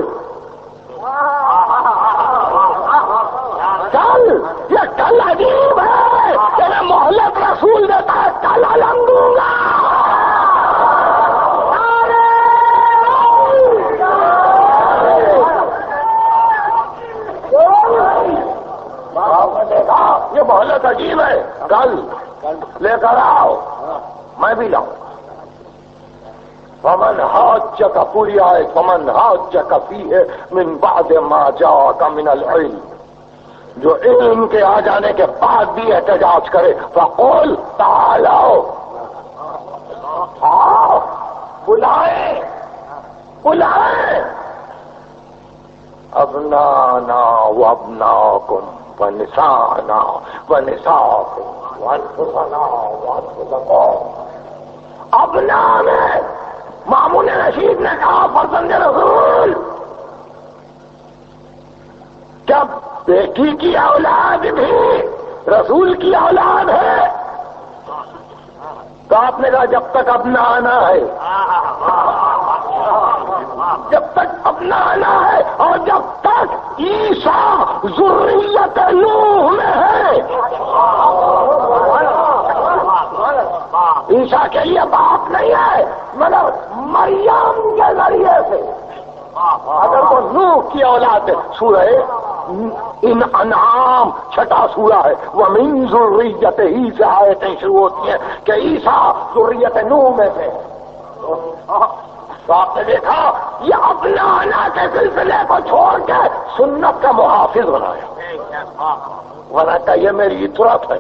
یہ کل عجیب ہے کہ میں مہلت رسول دیتا ہے، کل علم دوں گا، آپ نے دیکھا یہ مہلت عجیب ہے، کل لے کر آؤ، میں بھی لاؤں، فمن حاجک پوری آئے، فمن حاجک فیہ من بعد ما جاءک من العلم، جو علم کے آ جانے کے بعد بھی احتجاج کرے، فقل تعالوا، آؤ، بلائیں بلائیں، ابنانا وابناکم ونسانا ونساکم وانفسنا وانفسکم، ابنا میں مامون رشید نے کہا فرزند رسول، جب بیٹی کی اولاد بھی رسول کی اولاد ہے تو آپ نے کہا جب تک اپنا آنا ہے، جب تک اپنا آنا ہے، اور جب تک عیسیٰ ذریت نوح میں ہے، عیسیٰ کے لیے باپ نہیں ہے مگر مریم کے ذریعے سے، اگر وہ نوح کی اولاد ہے، سورہ ان انعام چھٹا سورہ ہے، وَمِن ذُرِّيَّتِ ہی سے آیتیں شروع ہوتی ہیں کہ عیسیٰ ذریت نوح میں سے، تو آپ نے دیکھا یہ اپنا آنا کے سلسلے کو چھوڑ کے سنت کا محافظ بنایا، ورنہ کہ یہ میری اطاعت ہے،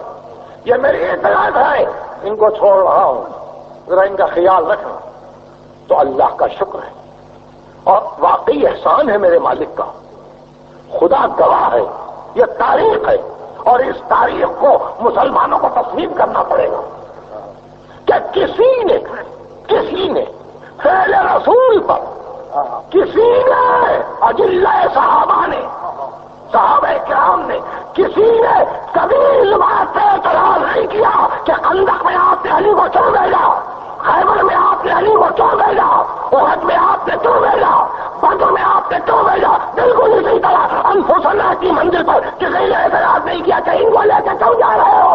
یہ میری اطاعت ہے، ان کو چھوڑ رہا ہوں، ذرا ان کا خیال رکھنا، تو اللہ کا شکر ہے اور واقعی احسان ہے میرے مالک کا، خدا گواہ ہے، یہ تاریخ ہے اور اس تاریخ کو مسلمانوں کو تسلیم کرنا پڑے گا کہ کسی نے فعل رسول پر، کسی نے اجلہ صحابہ نے، صحابہ کرام نے، کسی نے کبھی اس بات پہ اعتراض نہیں کیا کہ خندق میں آپ نے علی کو کیوں بھیجا، خیبر میں آپ نے علی کو کیوں بھیجا، احد میں آپ نے کیوں بھیجا، بدر میں آپ نے کیوں بھیجا، بالکل اسی طرح انفسنا کی منزل پر کسی نے اعتراض نہیں کیا کہ ان کو لے کے کیوں جا رہے ہو،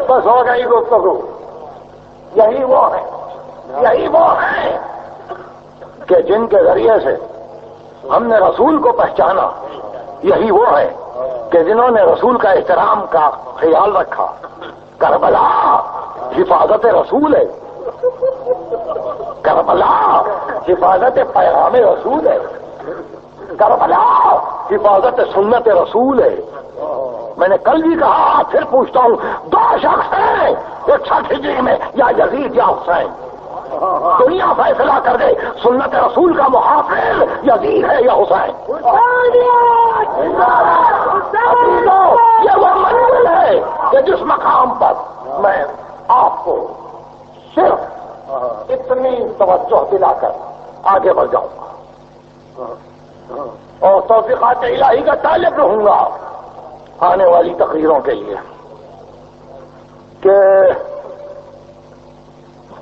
بس ہو گئی گفتگو، یہی وہ ہے کہ جن کے ذریعے سے ہم نے رسول کو پہچانا، یہی وہ ہے کہ جنہوں نے رسول کا احترام کا خیال رکھا، کربلا حفاظت رسول ہے، کربلا حفاظت پیغام رسول ہے، کربلا حفاظت سنت رسول ہے. میں نے کل بھی کہا، پھر پوچھتا ہوں، دو شخص ہیں 61 ہجری میں، یا یزید یا حسین. دنیا فیصلہ کر دے سنت رسول کا محافظ یزید ہے یا حسین. یہ وہ منزل ہے کہ جس مقام پر میں آپ کو صرف اتنی توجہ دلا کر آگے بڑھ جاؤں گا اور توفیقات الہی کا طالب رہوں گا آنے والی تقریروں کے لیے، کہ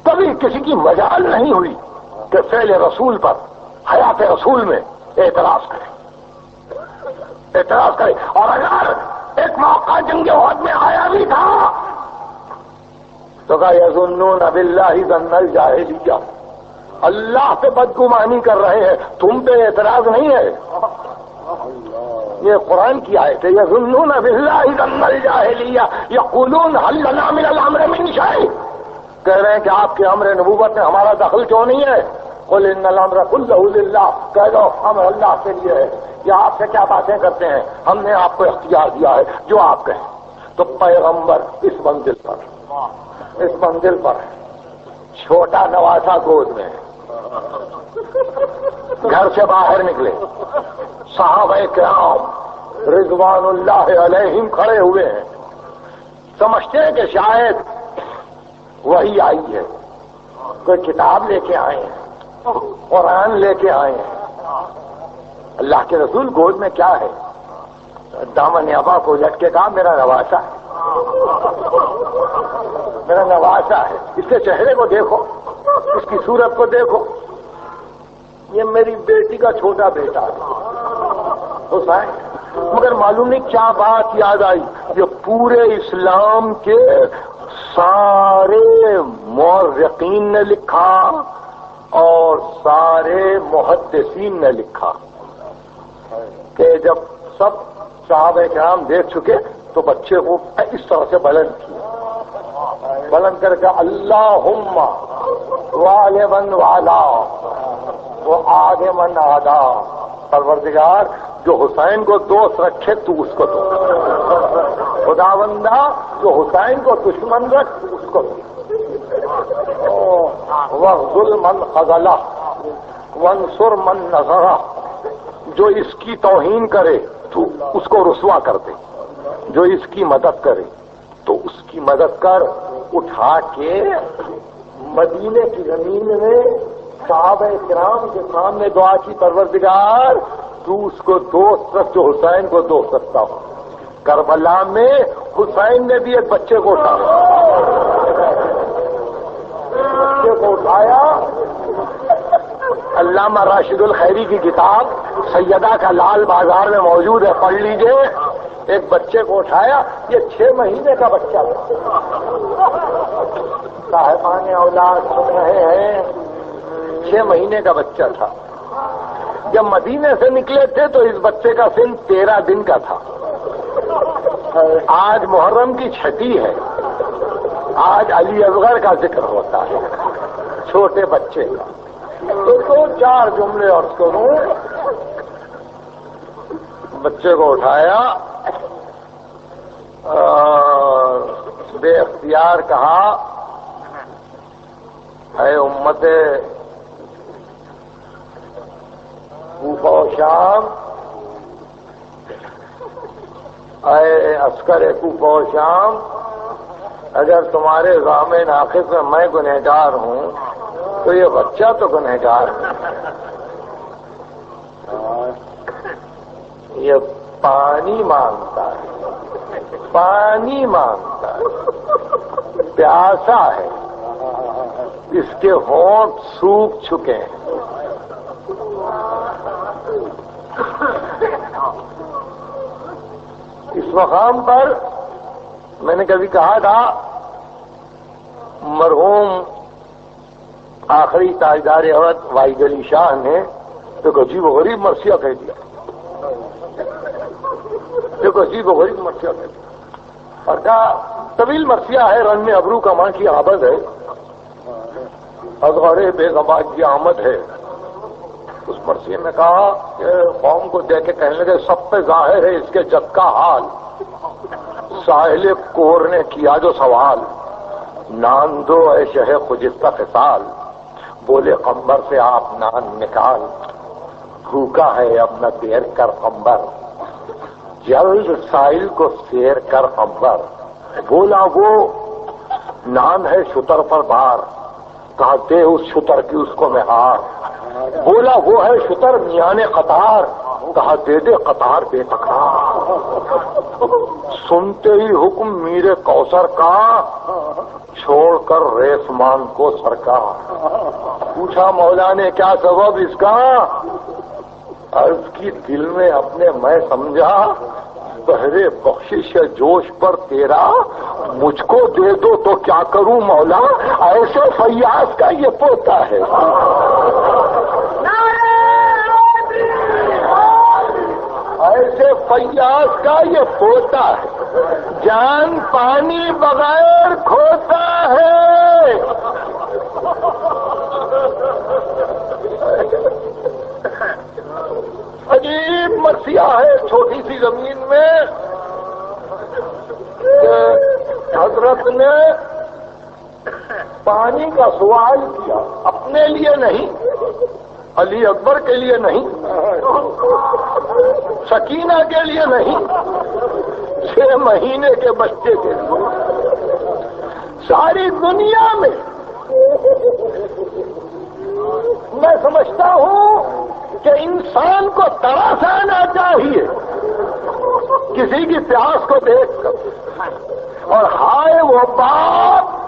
کبھی کسی کی مجال نہیں ہوئی کہ فعل رسول پر حیات رسول میں اعتراض کرے. اور اگر ایک موقع جنگ احد میں آیا بھی تھا تو کہا یظنون باللہ ظن الجاہلیہ، اللہ سے بدگمانی کر رہے ہیں، تم پہ اعتراض نہیں ہے. یہ قرآن کی آیت ہے، یظنون باللہ ظن الجاہلیہ یقولون هل لنا من الامر من شیء. کہہ رہے ہیں کہ آپ کے امر نبوت میں ہمارا دخل کیوں نہیں ہے؟ قل ان الامر كله للہ، کہہ دو امر اللہ کے لیے ہے. یہ آپ سے کیا باتیں کرتے ہیں، ہم نے آپ کو اختیار دیا ہے جو آپ کہیں. تو پیغمبر اس منزل پر چھوٹا نواسا گود میں گھر سے باہر نکلے، صحابہ کرام رضوان اللہ علیہم کھڑے ہوئے ہیں، سمجھتے ہیں کہ شاید وہی آئی ہے، کوئی کتاب لے کے آئے ہیں، قرآن لے کے آئے ہیں. اللہ کے رسول گود میں کیا ہے؟ دامن ابا کو لٹ کے کہا میرا نواسا ہے، میرا نواسا ہے. اس کے چہرے کو دیکھو، اس کی صورت کو دیکھو، یہ میری بیٹی کا چھوٹا بیٹا ہے حسین. مگر معلوم نہیں کیا بات یاد آئی، یہ پورے اسلام کے سارے مورخین نے لکھا اور سارے محدثین نے لکھا کہ جب سب صحابہ کرام دیکھ چکے تو بچے کو اس طرح سے بلند کر کے اللہم والے من والا وہ آگے من آدھا، پروردگار جو حسین کو دوست رکھے تو اس کو دو، خداوندہ جو حسین کو دشمن رکھ تو اس کو دو، وَغْزُلْ مَنْ خَذَلَهْ وَانْصُرْ مَنْ نَصَرَهْ، جو اس کی توہین کرے تو اس کو رسوا کر دے، جو اس کی مدد کرے تو اس کی مدد کر. اٹھا کے مدینے کی زمین میں صحابہ کرام کے سامنے دعا کی، پروردگار تو اس کو دوست رکھ جو حسین کو دوست رکھتا ہو. کربلا میں حسین نے بھی ایک بچے کو اٹھایا. علامہ راشد الخیری کی کتاب سیدہ کا لال بازار میں موجود ہے، پڑھ لیجئے. ایک بچے کو اٹھایا، یہ 6 مہینے کا بچہ تھا. صاحبان اولاد سن رہے ہیں، 6 مہینے کا بچہ تھا. جب مدینے سے نکلے تھے تو اس بچے کا سن 13 دن کا تھا. آج محرم کی چھٹی ہے، آج علی اصغر کا ذکر ہوتا ہے چھوٹے بچے کا. تو 2-4 جملے اور کروں. بچے کو اٹھایا، بے اختیار کہا اے امت کوفہ و شام، اے عسکر کوفہ و شام، اگر تمہارے غام ناقص میں میں گنہگار ہوں تو یہ بچہ تو گنہگار ہے. یہ پانی مانگتا ہے، پانی مانگتا ہے، پیاسا ہے، اس کے ہونٹ سوکھ چکے ہیں. اس مقام پر میں نے کبھی کہا تھا، مرحوم آخری تاجدار عورت واحد علی شاہ نے ایک عجیب و غریب مرثیہ کہہ دیا، ایک عجیب و غریب مرثیہ کہہ دیا اور کہا طویل مرثیہ ہے، رن میں ابرو کا ماں کی آمد ہے، اصغر بیگما کی آمد ہے، اس مرثیے نے کہا کہ قوم کو دیکھ کے کہنے لگے سب پہ ظاہر ہے اس کے جگ کا حال. ساحل کور نے کیا جو سوال نان دو اے شہ خجستہ خصال. بولے قمبر سے آپ نان نکال بھوکا ہے اب نہ دیر کر قمبر جلد ساحل کو سیر کر قمبر. بولا وہ نان ہے شتر پر بار کہا دے اس شتر کی اس کو میں ہار. بولا وہ ہے شتر میان قطار کہا دے دے قطار بے تکرار. سنتے ہی حکم میر کوثر کا چھوڑ کر ریسمان کو سرکار. پوچھا مولا نے کیا سبب اس کا؟ عرض کی دل میں اپنے میں سمجھا بہرے بخشش جوش پر تیرا مجھ کو دے دو تو کیا کروں مولا ایسے فیاض کا یہ پوتا ہے. ایسے فیاض کا یہ پوتا ہے جان پانی بغیر کھوتا ہے. عجیب مرثیہ ہے چھوٹی سی زمین میں کہ حضرت نے پانی کا سوال کیا اپنے لیے نہیں علی اکبر کے لیے نہیں سکینہ کے لیے نہیں 6 مہینے کے بچے کے لیے. ساری دنیا میں میں سمجھتا ہوں کہ انسان کو ترسانا چاہیے کسی کی پیاس کو دیکھ کر. اور ہائے وہ باپ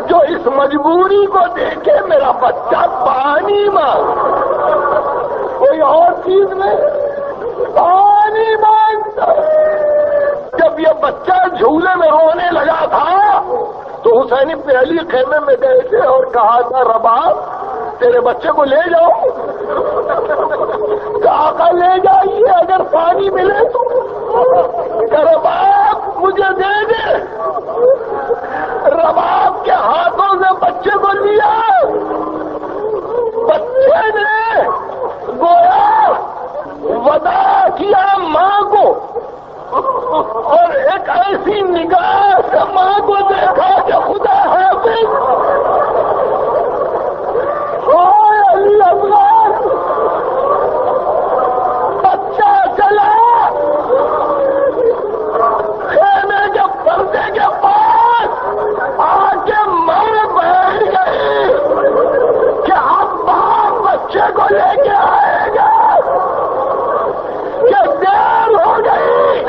جو اس مجبوری کو دیکھے میرا بچہ پانی مانگ کوئی اور چیز نہیں پانی مانگتا. جب یہ بچہ جھولے میں رونے لگا تھا تو حسین ابن علی خیمے میں گئے تھے اور کہا تھا رباب تیرے بچے کو لے جاؤ. کہا لے جائیے اگر پانی ملے تو. رباب مجھے دے دے. رباب کے ہاتھوں سے بچے کو لیا. بچے نے گویا ودا کیا ماں کو اور ایک ایسی نگاہ سے ماں کو دیکھا کہ خدا حافظ علی اکبر. بچہ چلا خیمے کے پردے کے پاس آ کے ماں بیٹھ گئی کہ اب باپ بچے کو لے کے آئے گا کہ دیر ہو گئی.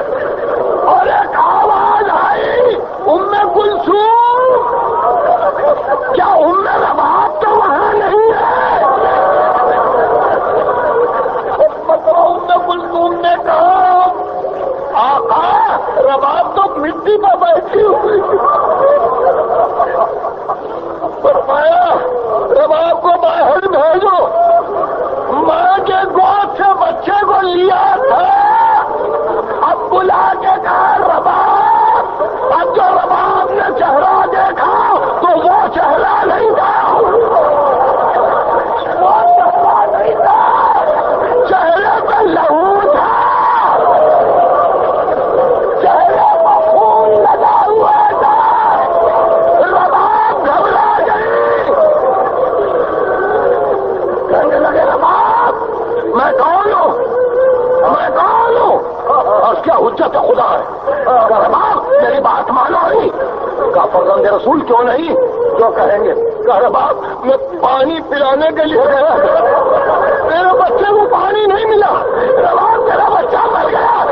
اور ایک آواز آئی ام کلثوم. کیا ام رباب تو وہاں نہیں ہے؟ ام کلثوم نے کہا آقا رباب تو مٹی پر بیٹھی ہوئی. فرمایا رباب کو باہر بھیجو. ماں کے گود سے بچے کو لیا تھا اب بلا کے کہا رباب. اب جو رباب نے چہرہ دیکھا تو وہ چہرہ نہیں تھا. وہ چہرہ نہیں تھا. چہرے پہ لہو تھا. چہرے پہ خون لگا ہوا تھا. رباب گھبرا گئی. کہنے لگے رباب میں کون ہوں میں کون ہوں اور کیا حجت خدا ہے. رباب میری بات مانو نہیں. کہا فرزند رسول کیوں نہیں جو کہیں گے. کہا رباب میں پانی پلانے کے لیے گیا میرے بچے کو پانی نہیں ملا. رباب میرا بچہ مر گیا.